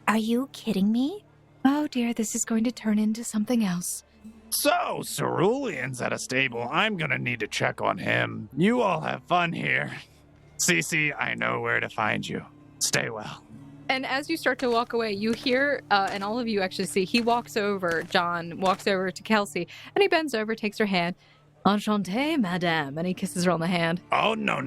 Are you kidding me? Oh dear, this is going to turn into something else. So, Cerulean's at a stable. I'm gonna need to check on him. You all have fun here. Cece, I know where to find you. Stay well. And as you start to walk away, you hear, and all of you actually see, John walks over to Kelsey, and he bends over, takes her hand. Enchanté, madame, and he kisses her on the hand. Oh, no.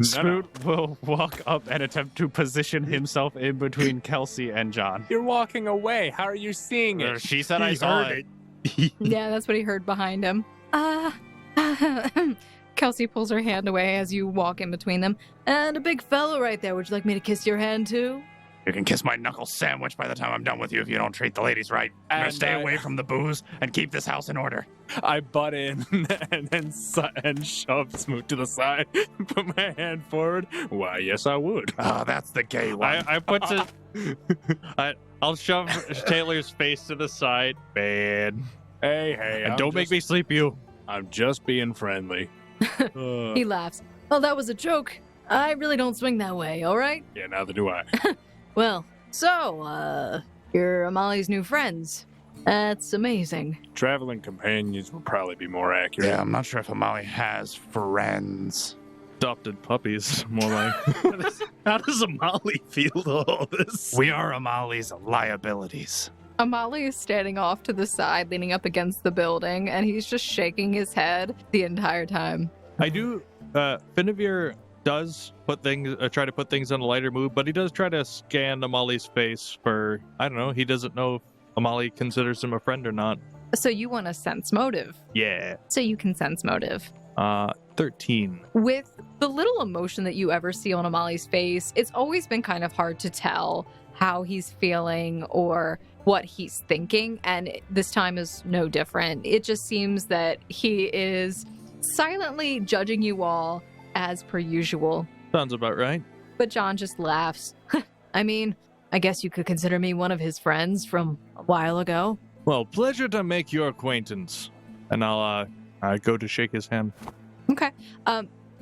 Smoot will walk up and attempt to position himself in between Kelsey and John. You're walking away. How are you seeing it? She said I saw it. Yeah, that's what he heard behind him. Kelsey pulls her hand away as you walk in between them. And a big fellow right there. Would you like me to kiss your hand too? You can kiss my knuckle sandwich by the time I'm done with you if you don't treat the ladies right. I'm gonna And, stay away from the booze and keep this house in order. I butt in and shove Smoot to the side, put my hand forward. Why, yes, I would. Oh, that's the gay one. I put it. I'll shove Taylor's face to the side. Bad. Hey, And don't make me sleep you. I'm just being friendly. He laughs. Well, that was a joke. I really don't swing that way, all right? Yeah, neither do I. Well, so, you're Amali's new friends. That's amazing. Traveling companions would probably be more accurate. Yeah, I'm not sure if Amali has friends. Adopted puppies, more like. How does Amali feel all this? We are Amali's liabilities. Amali is standing off to the side, leaning up against the building, and he's just shaking his head the entire time. I do. Finavir does try to put things in a lighter mood, but he does try to scan Amali's face for, I don't know, he doesn't know if Amali considers him a friend or not. So you want to sense motive. Yeah. So you can sense motive. 13. With the little emotion that you ever see on Amali's face, it's always been kind of hard to tell how he's feeling or what he's thinking, and this time is no different. It just seems that he is silently judging you all as per usual. Sounds about right. But John just laughs. I mean, I guess you could consider me one of his friends from a while ago. Well, pleasure to make your acquaintance. And I'll go to shake his hand. Okay.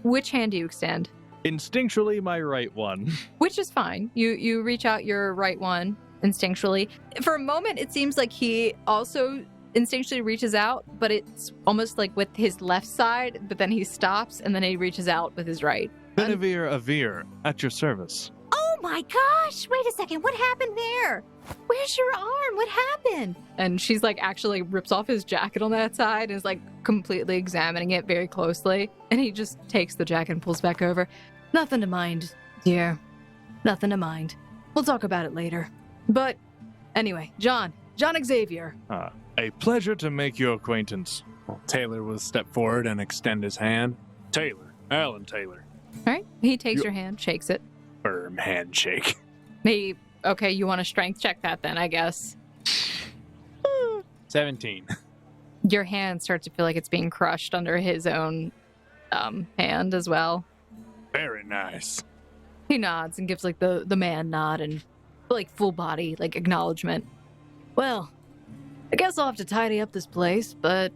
Which hand do you extend? Instinctually, my right one. Which is fine. You reach out your right one instinctually. For a moment, it seems like he also instinctually reaches out, but it's almost like with his left side, but then he stops and then he reaches out with his right. Finavir Avir, at your service. Oh my gosh, wait a second, what happened there? Where's your arm? What happened? And she's like actually rips off his jacket on that side and is like completely examining it very closely. And he just takes the jacket and pulls back over. Nothing to mind, dear. Nothing to mind. We'll talk about it later. But anyway, John Xavier. A pleasure to make your acquaintance. Well, Taylor will step forward and extend his hand. Taylor. Alan Taylor. All right. He takes your hand, shakes it. Firm handshake. Okay, you want to strength check that then, I guess. 17. Your hand starts to feel like it's being crushed under his own hand as well. Very nice. He nods and gives like the man nod and like full body like acknowledgement. Well, I guess I'll have to tidy up this place, but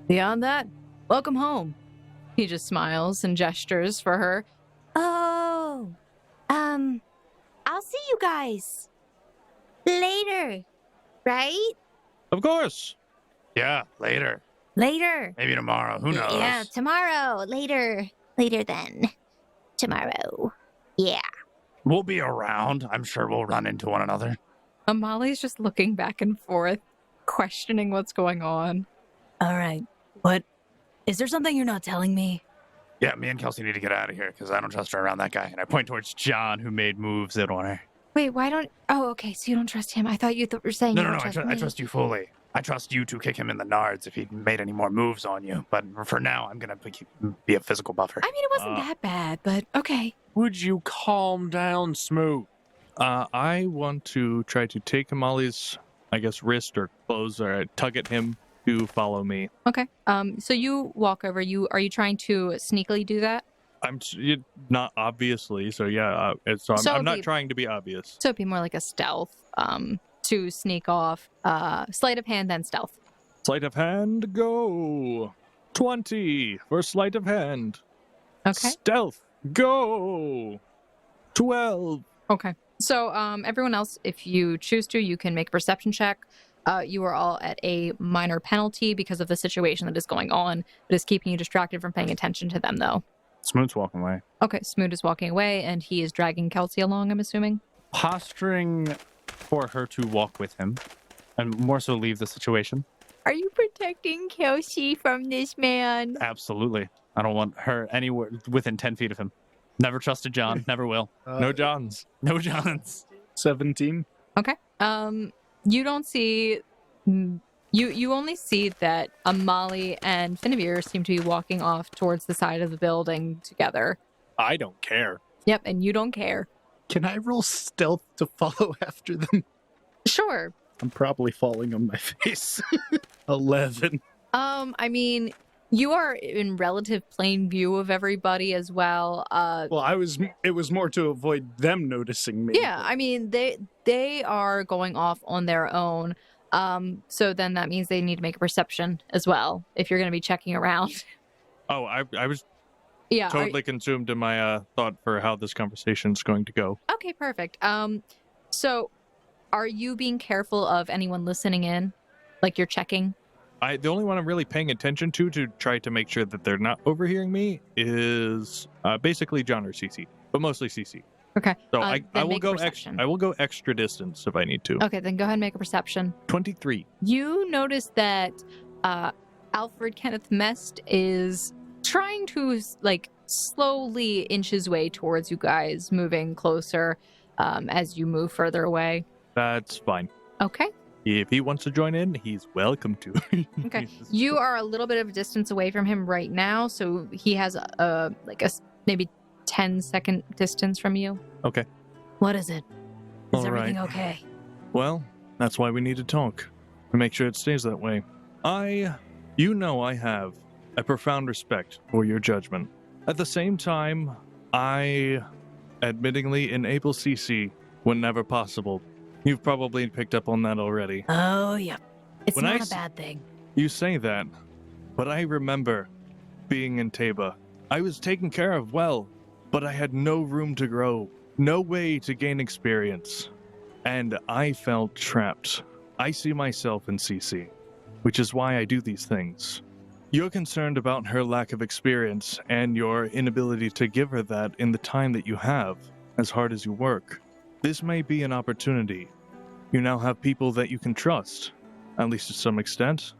beyond that, welcome home. He just smiles and gestures for her. Oh, I'll see you guys later, right? Of course. Yeah, later. Later. Maybe tomorrow. Who knows? Yeah, tomorrow. Later then. Tomorrow. Yeah. We'll be around. I'm sure we'll run into one another. Amali's just looking back and forth, questioning what's going on. All right. What? Is there something you're not telling me? Yeah, me and Kelsey need to get out of here because I don't trust her around that guy. And I point towards John, who made moves in on her. Wait, why don't... Oh, okay, so you don't trust him. I thought you were saying No, you no, don't no. trust me. I trust you fully. I trust you to kick him in the nards if he made any more moves on you. But for now, I'm going to be a physical buffer. I mean, it wasn't that bad, but okay. Would you calm down, Smoot? I want to try to take Amali's, I guess, wrist or close or tug at him to follow me. Okay. So you walk over. Are you trying to sneakily do that? Not obviously, so yeah. I'm not trying to be obvious. So it'd be more like a stealth. To sneak off. Sleight of hand, then stealth. Sleight of hand, go. 20 for sleight of hand. Okay. Stealth, go. 12. Okay. So everyone else, if you choose to, you can make a perception check. You are all at a minor penalty because of the situation that is going on. It is keeping you distracted from paying attention to them, though. Smoot's walking away. Okay, Smoot is walking away, and he is dragging Kelsey along, I'm assuming. Posturing for her to walk with him, and more so leave the situation. Are you protecting Kelsey from this man? Absolutely. I don't want her anywhere within 10 feet of him. Never trusted John. Never will. No Johns. No Johns. 17. Okay. You don't see... You only see that Amali and Finavir seem to be walking off towards the side of the building together. I don't care. Yep, and you don't care. Can I roll stealth to follow after them? Sure. I'm probably falling on my face. 11. I mean, you are in relative plain view of everybody as well. Well, it was more to avoid them noticing me. Yeah, I mean, they are going off on their own. So then that means they need to make a perception as well, if you're going to be checking around. Oh, I was yeah, totally consumed in my thought for how this conversation's going to go. Okay, perfect. So are you being careful of anyone listening in? Like you're checking? The only one I'm really paying attention to try to make sure that they're not overhearing me is basically John or CC, but mostly CC. Okay. So I will go extra distance if I need to. Okay, then go ahead and make a perception. 23. You notice that Alfred Kenneth Mest is trying to slowly inch his way towards you guys, moving closer as you move further away. That's fine. Okay. If he wants to join in, he's welcome to. Okay. You are a little bit of a distance away from him right now, so he has a maybe 10-second distance from you. Okay. What is it? Is All everything right. okay? Well, that's why we need to talk. To make sure it stays that way. I have a profound respect for your judgment. At the same time, I admittingly enable CC whenever possible. You've probably picked up on that already. Oh, yeah. It's When not I a bad thing. You say that, but I remember being in Taba. I was taken care of well, but I had no room to grow, no way to gain experience, and I felt trapped. I see myself in CC, which is why I do these things. You're concerned about her lack of experience and your inability to give her that in the time that you have, as hard as you work. This may be an opportunity. You now have people that you can trust, at least to some extent.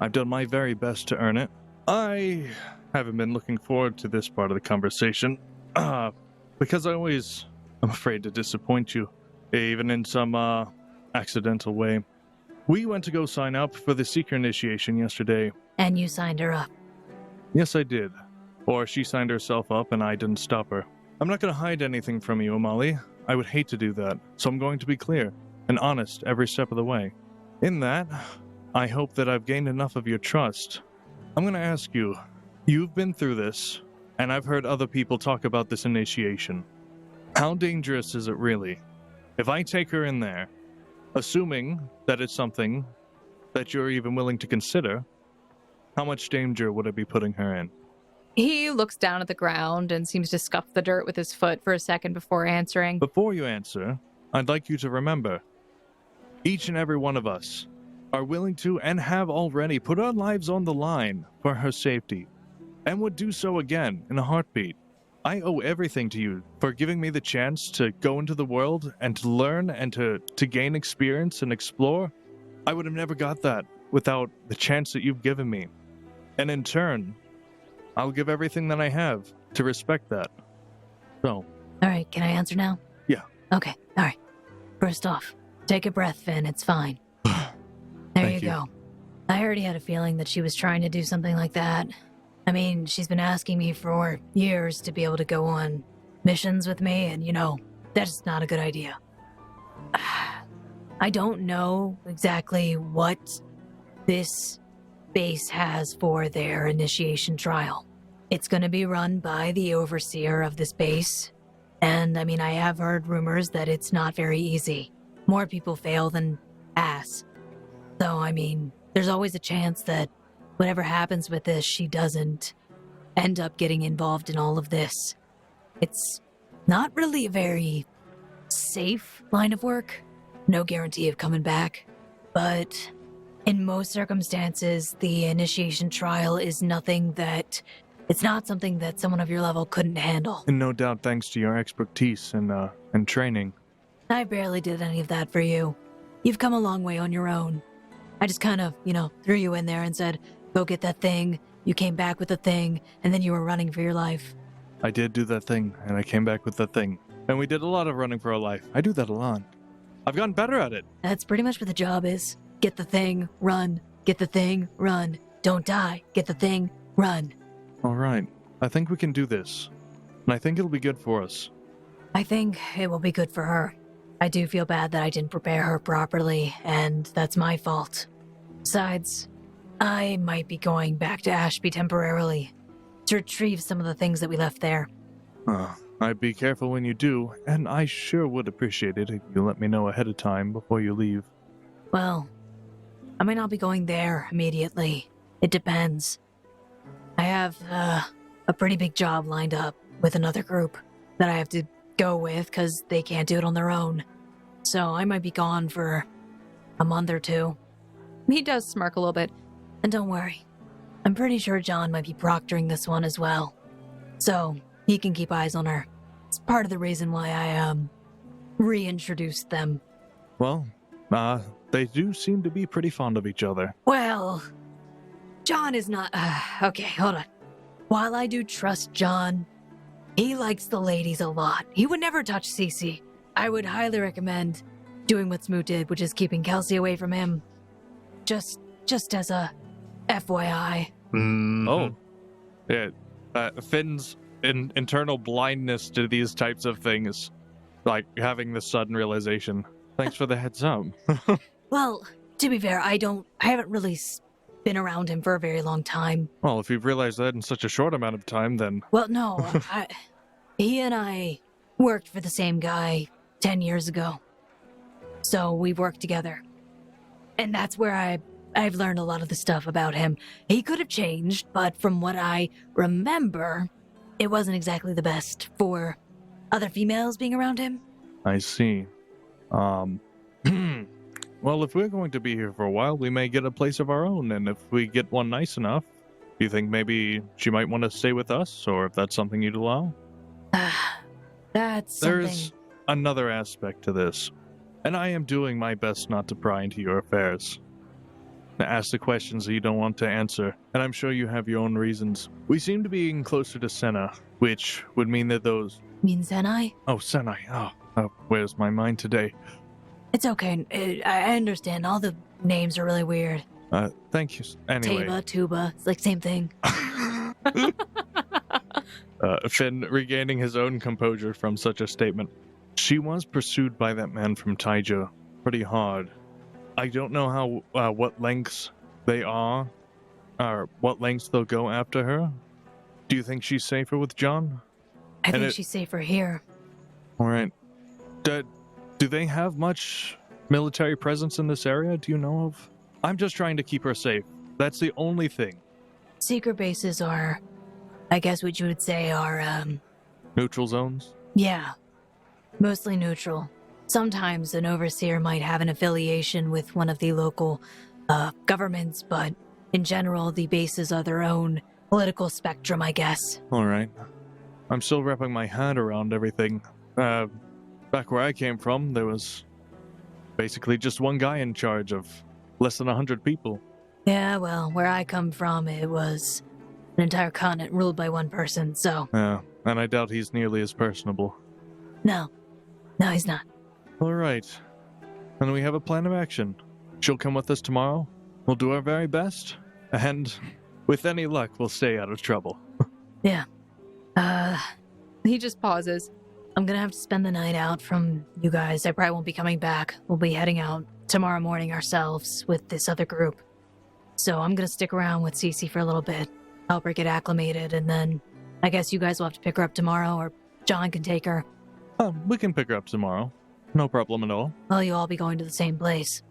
I've done my very best to earn it. I haven't been looking forward to this part of the conversation, because I always am afraid to disappoint you, even in some accidental way. We went to go sign up for the Seeker initiation yesterday. And you signed her up. Yes, I did. Or she signed herself up and I didn't stop her. I'm not going to hide anything from you, Amali. I would hate to do that, so I'm going to be clear and honest every step of the way. In that, I hope that I've gained enough of your trust. I'm going to ask you, you've been through this, and I've heard other people talk about this initiation. How dangerous is it really? If I take her in there, assuming that it's something that you're even willing to consider, how much danger would I be putting her in? He looks down at the ground and seems to scuff the dirt with his foot for a second before answering. Before you answer, I'd like you to remember, each and every one of us are willing to and have already put our lives on the line for her safety, and would do so again in a heartbeat. I owe everything to you for giving me the chance to go into the world and to learn and to gain experience and explore. I would have never got that without the chance that you've given me. And in turn, I'll give everything that I have to respect that. So. All right, can I answer now? Yeah. Okay, all right. First off, take a breath, Finn, it's fine. There Thank you go. I already had a feeling that she was trying to do something like that. I mean, she's been asking me for years to be able to go on missions with me, and that's not a good idea. I don't know exactly what this base has for their initiation trial. It's going to be run by the overseer of this base, and I mean, I have heard rumors that it's not very easy. More people fail than pass. So, I mean, there's always a chance that whatever happens with this, she doesn't end up getting involved in all of this. It's not really a very safe line of work. No guarantee of coming back. But in most circumstances, the initiation trial is it's not something that someone of your level couldn't handle. And no doubt thanks to your expertise and training. I barely did any of that for you. You've come a long way on your own. I just kind of, threw you in there and said, go get that thing. You came back with the thing, and then you were running for your life. I did do that thing, and I came back with the thing. And we did a lot of running for our life. I do that a lot. I've gotten better at it. That's pretty much what the job is. Get the thing, run. Get the thing, run. Don't die. Get the thing, run. All right. I think we can do this. And I think it'll be good for us. I think it will be good for her. I do feel bad that I didn't prepare her properly, and that's my fault. Besides, I might be going back to Ashby temporarily to retrieve some of the things that we left there. I'd be careful when you do, and I sure would appreciate it if you let me know ahead of time before you leave. Well, I might not be going there immediately. It depends. I have a pretty big job lined up with another group that I have to go with because they can't do it on their own. So I might be gone for a month or two. He does smirk a little bit. And don't worry, I'm pretty sure John might be proctoring this one as well. So he can keep eyes on her. It's part of the reason why I reintroduced them. Well, they do seem to be pretty fond of each other. Well, John is not... okay, hold on. While I do trust John, he likes the ladies a lot. He would never touch Cece. I would highly recommend doing what Smoot did, which is keeping Kelsey away from him. Just as a FYI. Mm-hmm. Oh. Yeah. Finn's internal blindness to these types of things. Like having the sudden realization. Thanks for the heads up. Well, to be fair, I haven't really been around him for a very long time. Well, if you've realized that in such a short amount of time, then... Well, no. He and I worked for the same guy 10 years ago. So we've worked together. And that's where I've learned a lot of the stuff about him. He could have changed, but from what I remember, it wasn't exactly the best for other females being around him. I see. Well, if we're going to be here for a while, we may get a place of our own, and if we get one nice enough, do you think maybe she might want to stay with us, or if that's something you'd allow? That's something... There's another aspect to this, and I am doing my best not to pry into your affairs. Ask the questions that you don't want to answer, and I'm sure you have your own reasons. We seem to be getting closer to Senna, which would mean that those... Mean Senai? Oh, Senai. Oh, where's my mind today? It's okay. I understand. All the names are really weird. Thank you. Anyway. Taba, Tuba. It's like same thing. Finn regaining his own composure from such a statement. She was pursued by that man from Taija pretty hard. I don't know how what lengths they are, or what lengths they'll go after her. Do you think she's safer with John? I think she's safer here. All right. Do they have much military presence in this area? Do you know of? I'm just trying to keep her safe. That's the only thing. Secret bases are, I guess what you would say are, Neutral zones? Yeah. Mostly neutral. Sometimes an overseer might have an affiliation with one of the local, governments, but in general, the bases are their own political spectrum, I guess. All right. I'm still wrapping my head around everything. Back where I came from, there was basically just one guy in charge of less than 100 people. Yeah, well, where I come from, it was an entire continent ruled by one person, so... Yeah, and I doubt he's nearly as personable. No, he's not. All right. Then we have a plan of action. She'll come with us tomorrow. We'll do our very best. And with any luck, we'll stay out of trouble. Yeah. He just pauses. I'm gonna have to spend the night out from you guys. I probably won't be coming back. We'll be heading out tomorrow morning ourselves with this other group. So I'm gonna stick around with Cece for a little bit, help her get acclimated, and then I guess you guys will have to pick her up tomorrow, or John can take her. We can pick her up tomorrow. No problem at all. Well, you'll all be going to the same place.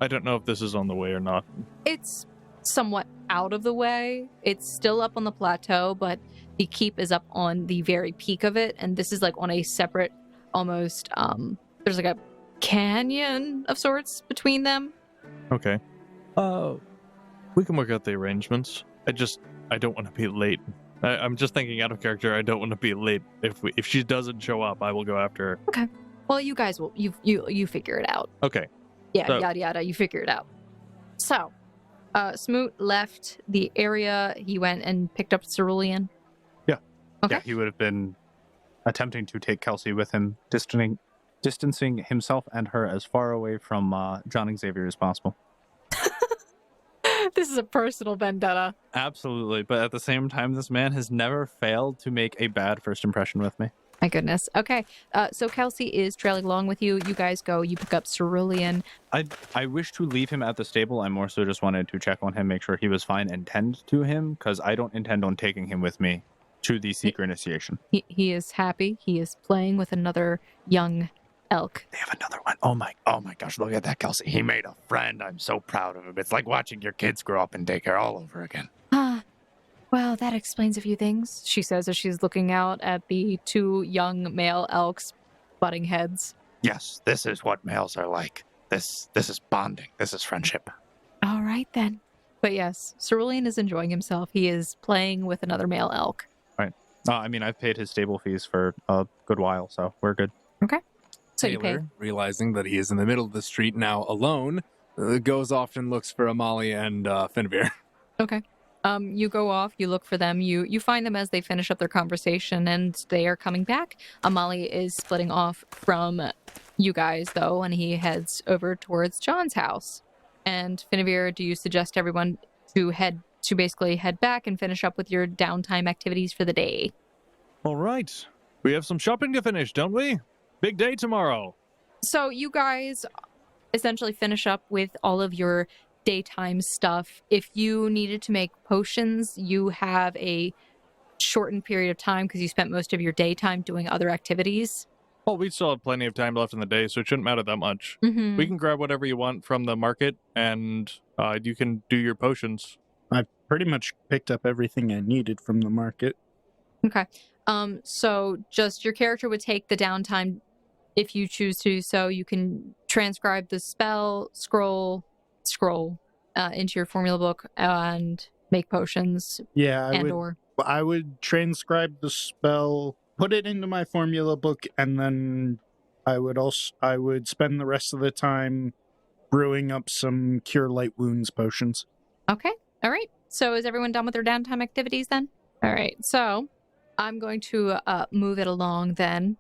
I don't know if this is on the way or not. It's somewhat out of the way. It's still up on the plateau, but the keep is up on the very peak of it, and this is like on a separate, almost, there's like a canyon of sorts between them. Okay. We can work out the arrangements. I don't want to be late. I'm just thinking out of character. I don't want to be late. If she doesn't show up, I will go after her. Okay. Well, you guys will, you figure it out. Okay. Yeah, So- yada yada, you figure it out. So, Smoot left the area. He went and picked up Cerulean. Yeah. Okay. Yeah, he would have been attempting to take Kelsey with him, distancing himself and her as far away from John and Xavier as possible. This is a personal vendetta. Absolutely. But at the same time, this man has never failed to make a bad first impression with me. My goodness. Okay. So Kelsey is trailing along with you. You guys go. You pick up Cerulean. I wish to leave him at the stable. I more so just wanted to check on him, make sure he was fine, and tend to him, because I don't intend on taking him with me to the secret initiation. He is happy. He is playing with another young elk. They have another one. Oh my gosh, look at that, Kelsey. He made a friend. I'm so proud of him. It's like watching your kids grow up in daycare all over again. Well, that explains a few things, she says as she's looking out at the two young male elks butting heads. Yes, this is what males are like. This is bonding. This is friendship. All right, then. But yes, Cerulean is enjoying himself. He is playing with another male elk. Right. I mean, I've paid his stable fees for a good while, so we're good. Okay. So you pay. Taylor, realizing that he is in the middle of the street now alone, goes off and looks for Amali and Finavir. Okay. You go off, you look for them, you find them as they finish up their conversation, and they are coming back. Amali is splitting off from you guys, though, and he heads over towards John's house. And Finavir, do you suggest everyone to basically head back and finish up with your downtime activities for the day? All right. We have some shopping to finish, don't we? Big day tomorrow. So you guys essentially finish up with all of your daytime stuff. If you needed to make potions, you have a shortened period of time because you spent most of your daytime doing other activities. Well, we still have plenty of time left in the day, so it shouldn't matter that much. Mm-hmm. We can grab whatever you want from the market, and you can do your potions. I pretty much picked up everything I needed from the market. Okay. So just your character would take the downtime if you choose to, so you can transcribe the spell, scroll into your formula book and make potions. Yeah, I I would transcribe the spell, put it into my formula book, and then I would spend the rest of the time brewing up some Cure Light Wounds potions. Okay. All right. So is everyone done with their downtime activities then? All right. So I'm going to move it along then.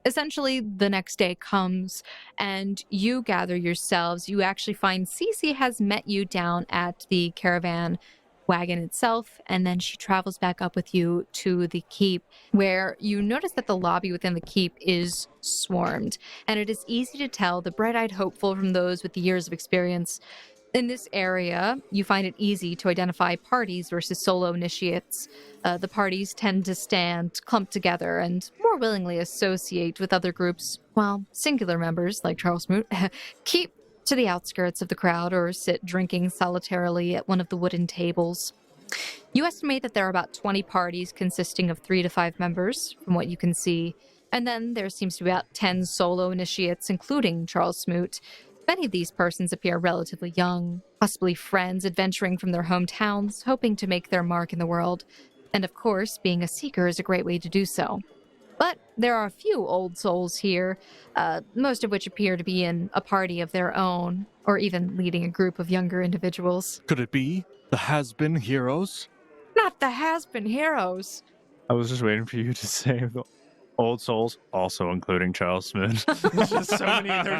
Essentially, the next day comes and you gather yourselves. You actually find Cece has met you down at the caravan wagon itself, and then she travels back up with you to the keep, where you notice that the lobby within the keep is swarmed, and it is easy to tell the bright-eyed hopeful from those with the years of experience. In this area, you find it easy to identify parties versus solo initiates. The parties tend to stand clumped together and more willingly associate with other groups, while singular members, like Charles Smoot, keep to the outskirts of the crowd or sit drinking solitarily at one of the wooden tables. You estimate that there are about 20 parties consisting of 3 to 5 members, from what you can see, and then there seems to be about 10 solo initiates, including Charles Smoot. Many of these persons appear relatively young, possibly friends adventuring from their hometowns, hoping to make their mark in the world. And of course, being a seeker is a great way to do so. But there are a few old souls here, most of which appear to be in a party of their own, or even leading a group of younger individuals. Could it be the has-been heroes? Not the has-been heroes. I was just waiting for you to say Old souls, also including Charles Smoot. There's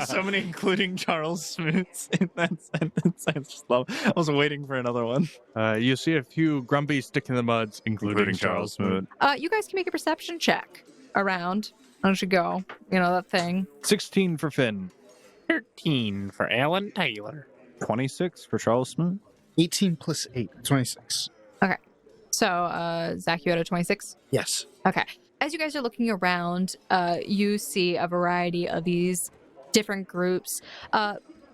so many including Charles Smoots in that sentence. I just love. I was waiting for another one. You see a few grumpy stick in the muds, including Charles Smoot. You guys can make a perception check around. How does you go? You know, that thing. 16 for Finn. 13 for Alan Taylor. 26 for Charles Smoot. 18 plus 8, 26. So, Zach, you had a 26? Yes. Okay. As you guys are looking around, you see a variety of these different groups.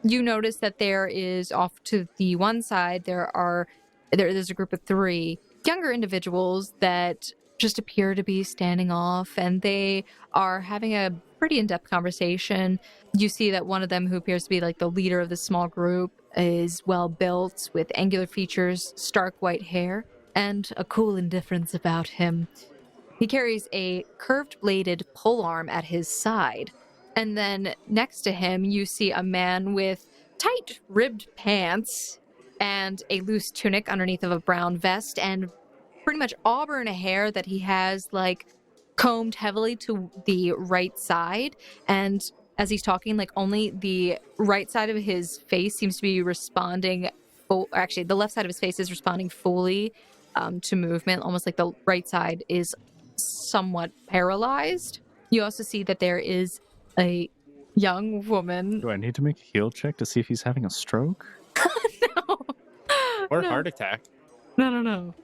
You notice that there is off to the one side, there's a group of 3 younger individuals that just appear to be standing off, and they are having a pretty in-depth conversation. You see that one of them, who appears to be like the leader of the small group, is well built with angular features, stark white hair, and a cool indifference about him. He carries a curved-bladed polearm at his side. And then next to him, you see a man with tight ribbed pants and a loose tunic underneath of a brown vest and pretty much auburn hair that he has, like, combed heavily to the right side. And as he's talking, like, only the right side of his face seems to be responding. Actually, the left side of his face is responding fully to movement, almost like the right side is somewhat paralyzed. You also see that there is a young woman. Do I need to make a heal check to see if he's having a stroke? No. Or No. heart attack. No.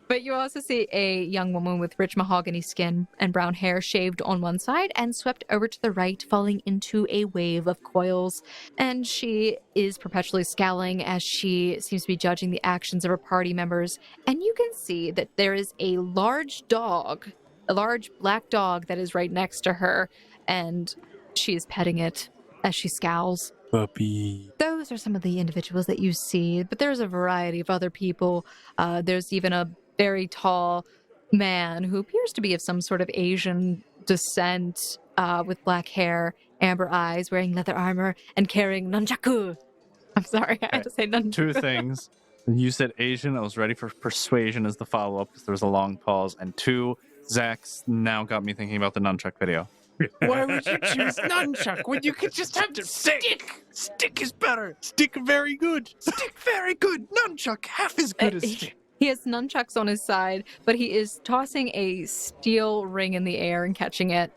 But you also see a young woman with rich mahogany skin and brown hair shaved on one side and swept over to the right, falling into a wave of coils. And she is perpetually scowling as she seems to be judging the actions of her party members. And you can see that there is a large dog, a large black dog that is right next to her, and she is petting it as she scowls. Puppy. Those are some of the individuals that you see, but there's a variety of other people. There's even a very tall man who appears to be of some sort of Asian descent, with black hair, amber eyes, wearing leather armor, and carrying nunchaku. I'm sorry, I had to say nunchaku. 2 things. You said Asian. I was ready for persuasion as the follow-up because there was a long pause. And 2, Zach's now got me thinking about the nunchuck video. Why would you choose nunchuck when you could just have the stick? Stick is better. Stick very good. Stick very good. Nunchuck half as good as stick. He has nunchucks on his side, but he is tossing a steel ring in the air and catching it.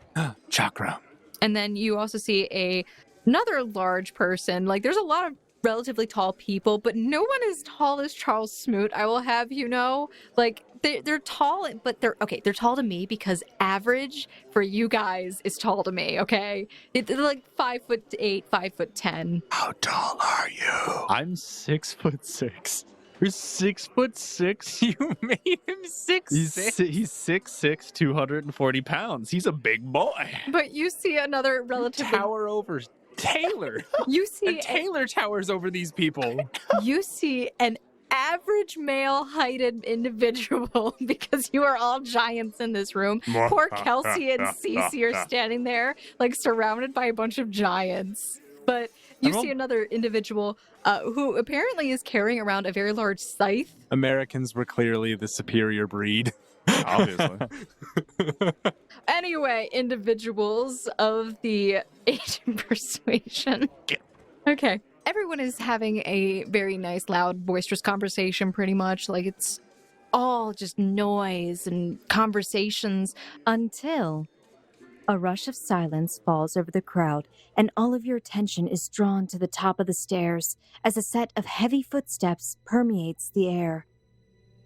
Chakra. And then you also see another large person. Like, there's a lot of relatively tall people, but no one as tall as Charles Smoot, I will have you know. Like, they're tall, but they're tall to me because average for you guys is tall to me, okay? They're like 5'8", 5'10". How tall are you? I'm 6'6". You're 6'6". You made him 6'6". He's 6'6", 240 pounds. He's a big boy. But you see another relatively... Tower over Taylor. You see... And Taylor towers over these people. You see an average male-heighted individual because you are all giants in this room. Poor Kelsey and Cece are standing there, like, surrounded by a bunch of giants. But you see another individual who apparently is carrying around a very large scythe. Americans were clearly the superior breed. Obviously. Anyway, individuals of the Asian persuasion. Okay. Everyone is having a very nice, loud, boisterous conversation, pretty much. Like, it's all just noise and conversations until a rush of silence falls over the crowd, and all of your attention is drawn to the top of the stairs as a set of heavy footsteps permeates the air.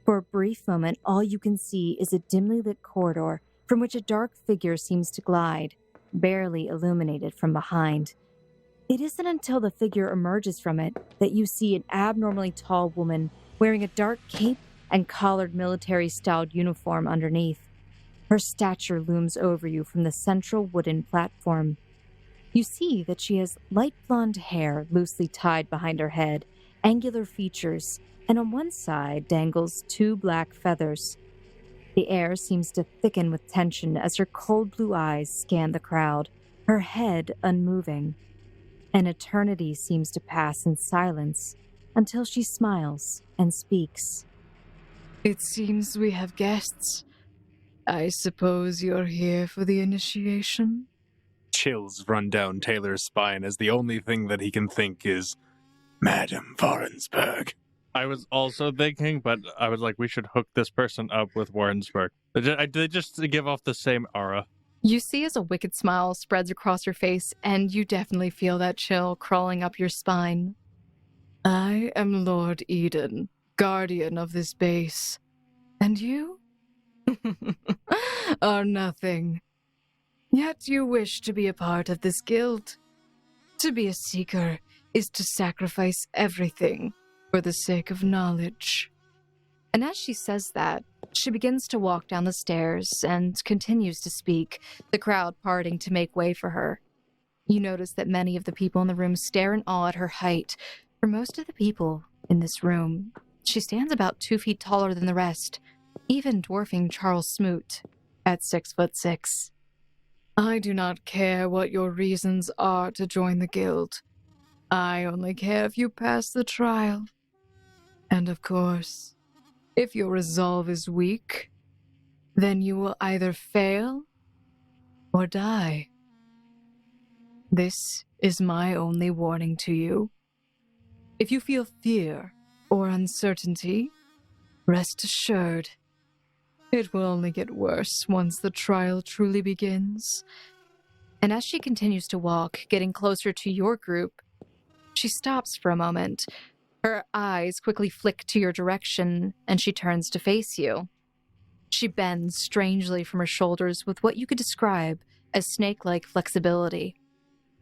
For a brief moment, all you can see is a dimly lit corridor from which a dark figure seems to glide, barely illuminated from behind. It isn't until the figure emerges from it that you see an abnormally tall woman wearing a dark cape and collared military-styled uniform underneath. Her stature looms over you from the central wooden platform. You see that she has light blonde hair loosely tied behind her head, angular features, and on one side dangles 2 black feathers. The air seems to thicken with tension as her cold blue eyes scan the crowd, her head unmoving. An eternity seems to pass in silence until she smiles and speaks. It seems we have guests. I suppose you're here for the initiation? Chills run down Taylor's spine as the only thing that he can think is, Madame Warrensburg. I was also thinking, but I was like, we should hook this person up with Warrensburg. They just give off the same aura. You see as a wicked smile spreads across your face, and you definitely feel that chill crawling up your spine. I am Lord Eden, guardian of this base. And you? Are nothing. Yet you wish to be a part of this guild. To be a seeker is to sacrifice everything for the sake of knowledge. And as she says that, she begins to walk down the stairs and continues to speak, the crowd parting to make way for her. You notice that many of the people in the room stare in awe at her height. For most of the people in this room, she stands about 2 feet taller than the rest, even dwarfing Charles Smoot at 6'6". I do not care what your reasons are to join the guild. I only care if you pass the trial. And of course, if your resolve is weak, then you will either fail or die. This is my only warning to you. If you feel fear or uncertainty, rest assured, it will only get worse once the trial truly begins. And as she continues to walk, getting closer to your group, she stops for a moment. Her eyes quickly flick to your direction, and she turns to face you. She bends strangely from her shoulders with what you could describe as snake-like flexibility.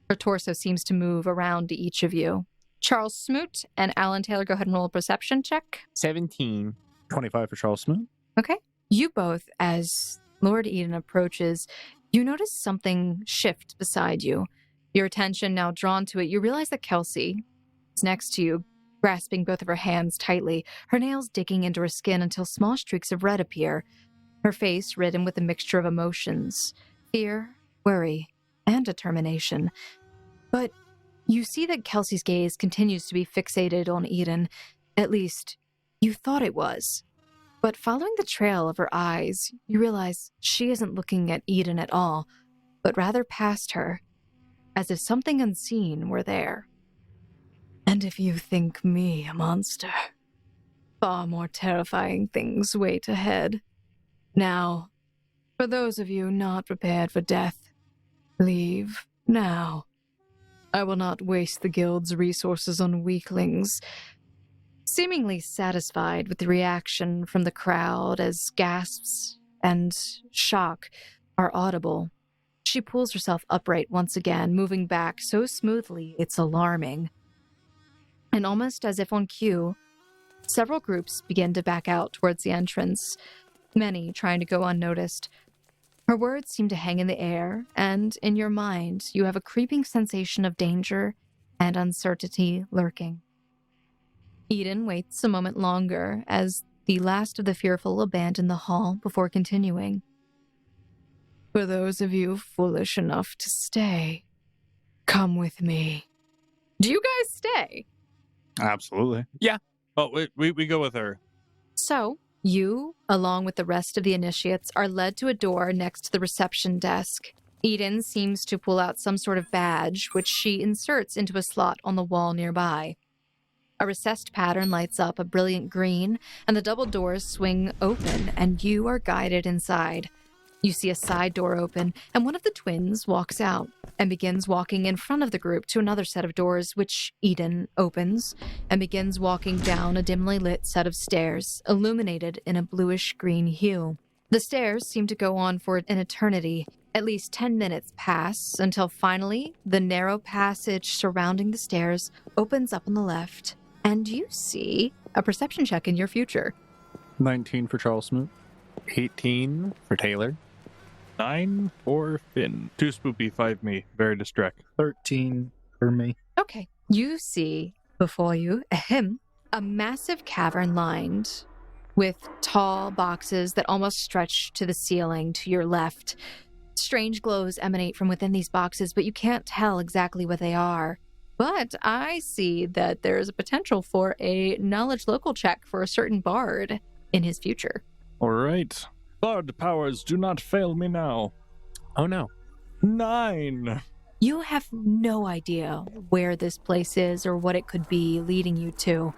Her torso seems to move around to each of you. Charles Smoot and Alan Taylor, go ahead and roll a perception check. 17. 25 for Charles Smoot. Okay. You both, as Lord Eden approaches, you notice something shift beside you. Your attention now drawn to it, you realize that Kelsey is next to you, grasping both of her hands tightly, her nails digging into her skin until small streaks of red appear, her face ridden with a mixture of emotions, fear, worry, and determination. But you see that Kelsey's gaze continues to be fixated on Eden. At least, you thought it was. But following the trail of her eyes, you realize she isn't looking at Eden at all, but rather past her, as if something unseen were there. And if you think me a monster, far more terrifying things wait ahead. Now, for those of you not prepared for death, leave now. I will not waste the guild's resources on weaklings. Seemingly satisfied with the reaction from the crowd as gasps and shock are audible, she pulls herself upright once again, moving back so smoothly it's alarming. And almost as if on cue, several groups begin to back out towards the entrance, many trying to go unnoticed. Her words seem to hang in the air, and in your mind, you have a creeping sensation of danger and uncertainty lurking. Eden waits a moment longer as the last of the fearful abandon the hall before continuing. For those of you foolish enough to stay, come with me. Do you guys stay? Absolutely. Yeah. Oh, we go with her. So, you, along with the rest of the initiates, are led to a door next to the reception desk. Eden seems to pull out some sort of badge, which she inserts into a slot on the wall nearby. A recessed pattern lights up a brilliant green, and the double doors swing open, and you are guided inside. You see a side door open, and one of the twins walks out and begins walking in front of the group to another set of doors, which Eden opens, and begins walking down a dimly lit set of stairs, illuminated in a bluish-green hue. The stairs seem to go on for an eternity. At least 10 minutes pass, until finally, the narrow passage surrounding the stairs opens up on the left, and you see a perception check in your future. 19 for Charles Smoot. 18 for Taylor. 9 for Finn. 2 spoopy, 5 me. Very distract. 13 for me. Okay. You see before you, a massive cavern lined with tall boxes that almost stretch to the ceiling to your left. Strange glows emanate from within these boxes, but you can't tell exactly what they are. But I see that there's a potential for a knowledge local check for a certain bard in his future. All right. Bard powers, do not fail me now. Oh no. 9. You have no idea where this place is or what it could be leading you to.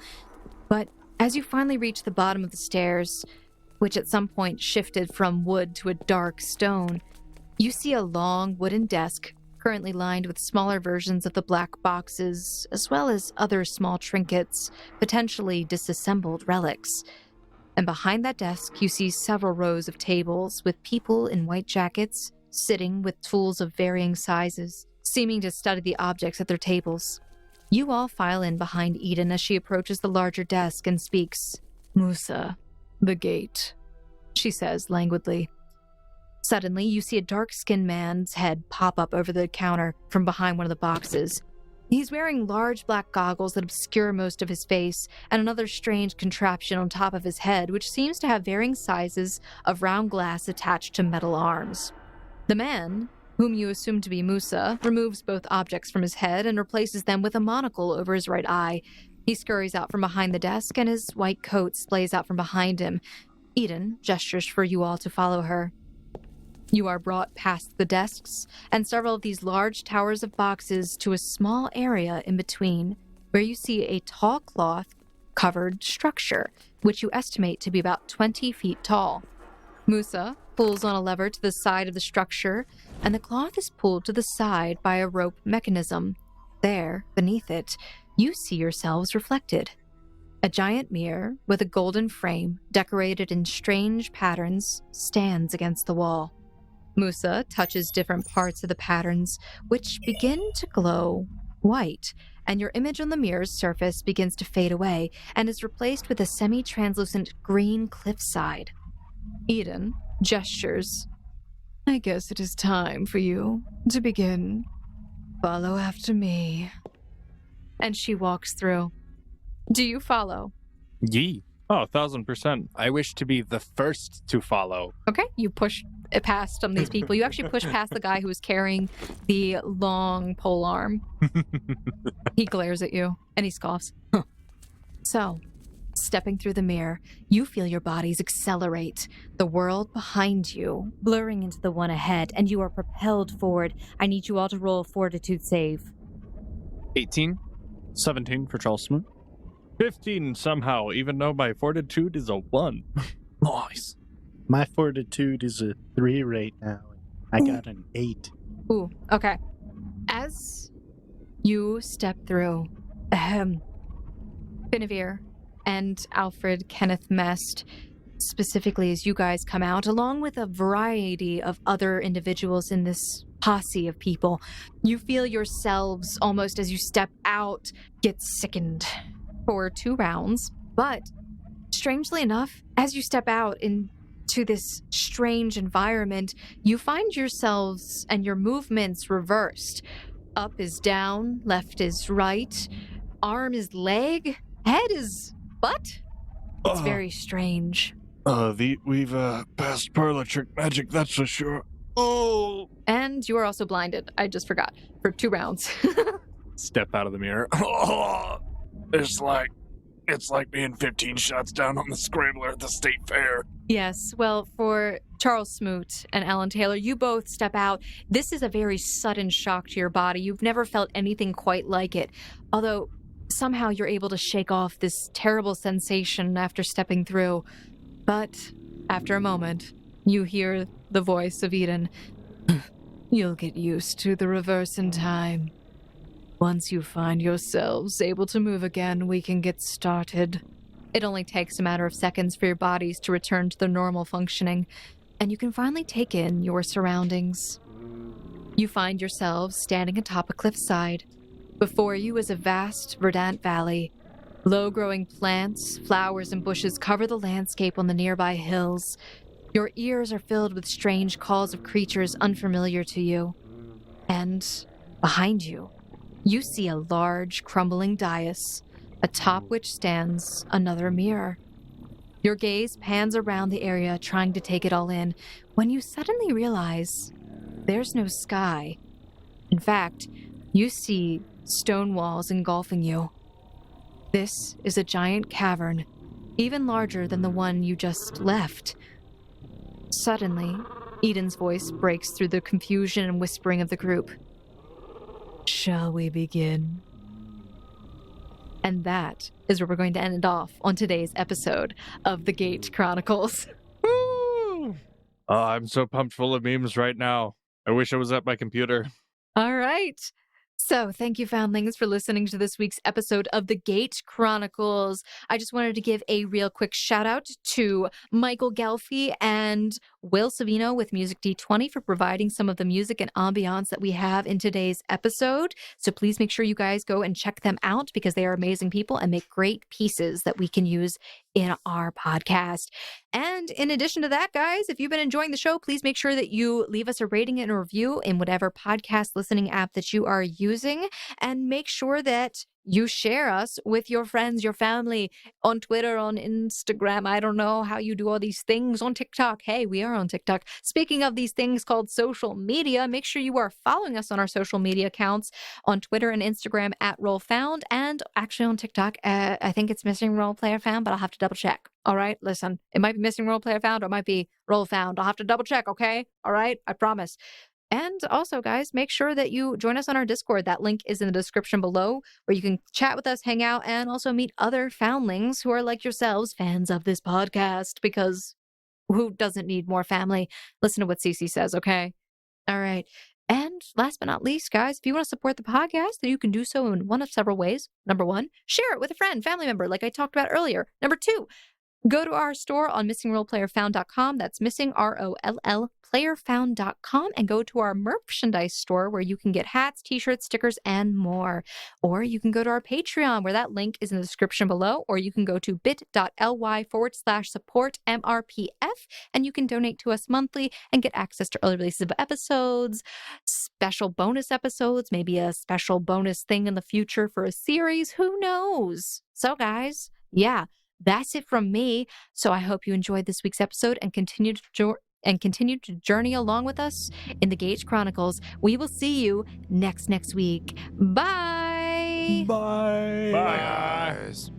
But as you finally reach the bottom of the stairs, which at some point shifted from wood to a dark stone, you see a long wooden desk currently lined with smaller versions of the black boxes, as well as other small trinkets, potentially disassembled relics. And behind that desk, you see several rows of tables with people in white jackets sitting with tools of varying sizes, seeming to study the objects at their tables. You all file in behind Eden as she approaches the larger desk and speaks. Musa, the gate, She says languidly. Suddenly, you see a dark-skinned man's head pop up over the counter from behind one of the boxes. He's wearing large black goggles that obscure most of his face, and another strange contraption on top of his head, which seems to have varying sizes of round glass attached to metal arms. The man, whom you assume to be Musa, removes both objects from his head and replaces them with a monocle over his right eye. He scurries out from behind the desk, and his white coat splays out from behind him. Eden gestures for you all to follow her. You are brought past the desks and several of these large towers of boxes to a small area in between, where you see a tall cloth-covered structure, which you estimate to be about 20 feet tall. Musa pulls on a lever to the side of the structure, and the cloth is pulled to the side by a rope mechanism. There, beneath it, you see yourselves reflected. A giant mirror with a golden frame decorated in strange patterns stands against the wall. Musa touches different parts of the patterns, which begin to glow white, and your image on the mirror's surface begins to fade away and is replaced with a semi-translucent green cliffside. Eden gestures. I guess it is time for you to begin. Follow after me. And she walks through. Do you follow? Yee. Oh, 1,000%. I wish to be the first to follow. Okay, you push it past some of these people. You actually push past the guy who is carrying the long pole arm. He glares at you, and he scoffs. So, stepping through the mirror, you feel your bodies accelerate, the world behind you blurring into the one ahead, and you are propelled forward. I need you all to roll a fortitude save. 18. 17 for Charles Smoot. 15 somehow, even though my fortitude is a 1. Nice. My fortitude is a 3 right now. I got an 8. Ooh, okay. As you step through, Finevere and Alfred Kenneth Mest, specifically as you guys come out, along with a variety of other individuals in this posse of people, you feel yourselves, almost as you step out, get sickened for 2 rounds. But, strangely enough, as you step out into this strange environment, you find yourselves and your movements reversed. Up is down, left is right, arm is leg, head is butt. It's very strange. We've passed parlor trick magic, that's for sure. Oh! And you are also blinded. I just forgot. For 2 rounds. Step out of the mirror. Oh, it's like being 15 shots down on the scrambler at the state fair. Yes, well, for Charles Smoot and Alan Taylor, you both step out. This is a very sudden shock to your body. You've never felt anything quite like it. Although, somehow you're able to shake off this terrible sensation after stepping through. But, after a moment, you hear the voice of Eden. You'll get used to the reverse in time. Once you find yourselves able to move again, we can get started. It only takes a matter of seconds for your bodies to return to their normal functioning, and you can finally take in your surroundings. You find yourselves standing atop a cliffside. Before you is a vast, verdant valley. Low-growing plants, flowers, and bushes cover the landscape on the nearby hills. Your ears are filled with strange calls of creatures unfamiliar to you. And behind you, you see a large, crumbling dais, atop which stands another mirror. Your gaze pans around the area, trying to take it all in, when you suddenly realize there's no sky. In fact, you see stone walls engulfing you. This is a giant cavern, even larger than the one you just left. Suddenly, Eden's voice breaks through the confusion and whispering of the group. Shall we begin? And that is where we're going to end it off on today's episode of the Gate Chronicles. Woo! Oh, I'm so pumped full of memes right now. I wish I was at my computer. All right. So thank you, Foundlings, for listening to this week's episode of the Gate Chronicles. I just wanted to give a real quick shout out to Michael Ghelfi and Will Savino with Music D20 for providing some of the music and ambiance that we have in today's episode. So please make sure you guys go and check them out because they are amazing people and make great pieces that we can use in our podcast. And in addition to that, guys, if you've been enjoying the show, please make sure that you leave us a rating and a review in whatever podcast listening app that you are using, and make sure that you share us with your friends, your family, on Twitter, on Instagram. I don't know how you do all these things, on TikTok. Hey, we are on TikTok. Speaking of these things called social media, make sure you are following us on our social media accounts on Twitter and Instagram at RollFound, and actually on TikTok. I think it's Missing Role Player Found, but I'll have to double check. All right, listen, it might be Missing Role Player Found or it might be Roll Found. I'll have to double check, okay? All right, I promise. And also, guys, make sure that you join us on our Discord. That link is in the description below, where you can chat with us, hang out, and also meet other foundlings who are like yourselves, fans of this podcast, because who doesn't need more family? Listen to what Cece says, okay? All right. And last but not least, guys, if you want to support the podcast, then you can do so in one of several ways. Number one, share it with a friend, family member, like I talked about earlier. Number two, go to our store on missingroleplayerfound.com. That's missing, ROLL, playerfound.com, and go to our merchandise store where you can get hats, t-shirts, stickers, and more. Or you can go to our Patreon, where that link is in the description below, or you can go to bit.ly/support MRPF, and you can donate to us monthly and get access to early releases of episodes, special bonus episodes, maybe a special bonus thing in the future for a series. Who knows? So, guys, yeah. That's it from me. So I hope you enjoyed this week's episode and continue to journey along with us in the Gate Chronicles. We will see you next week. Bye. Bye. Bye, guys.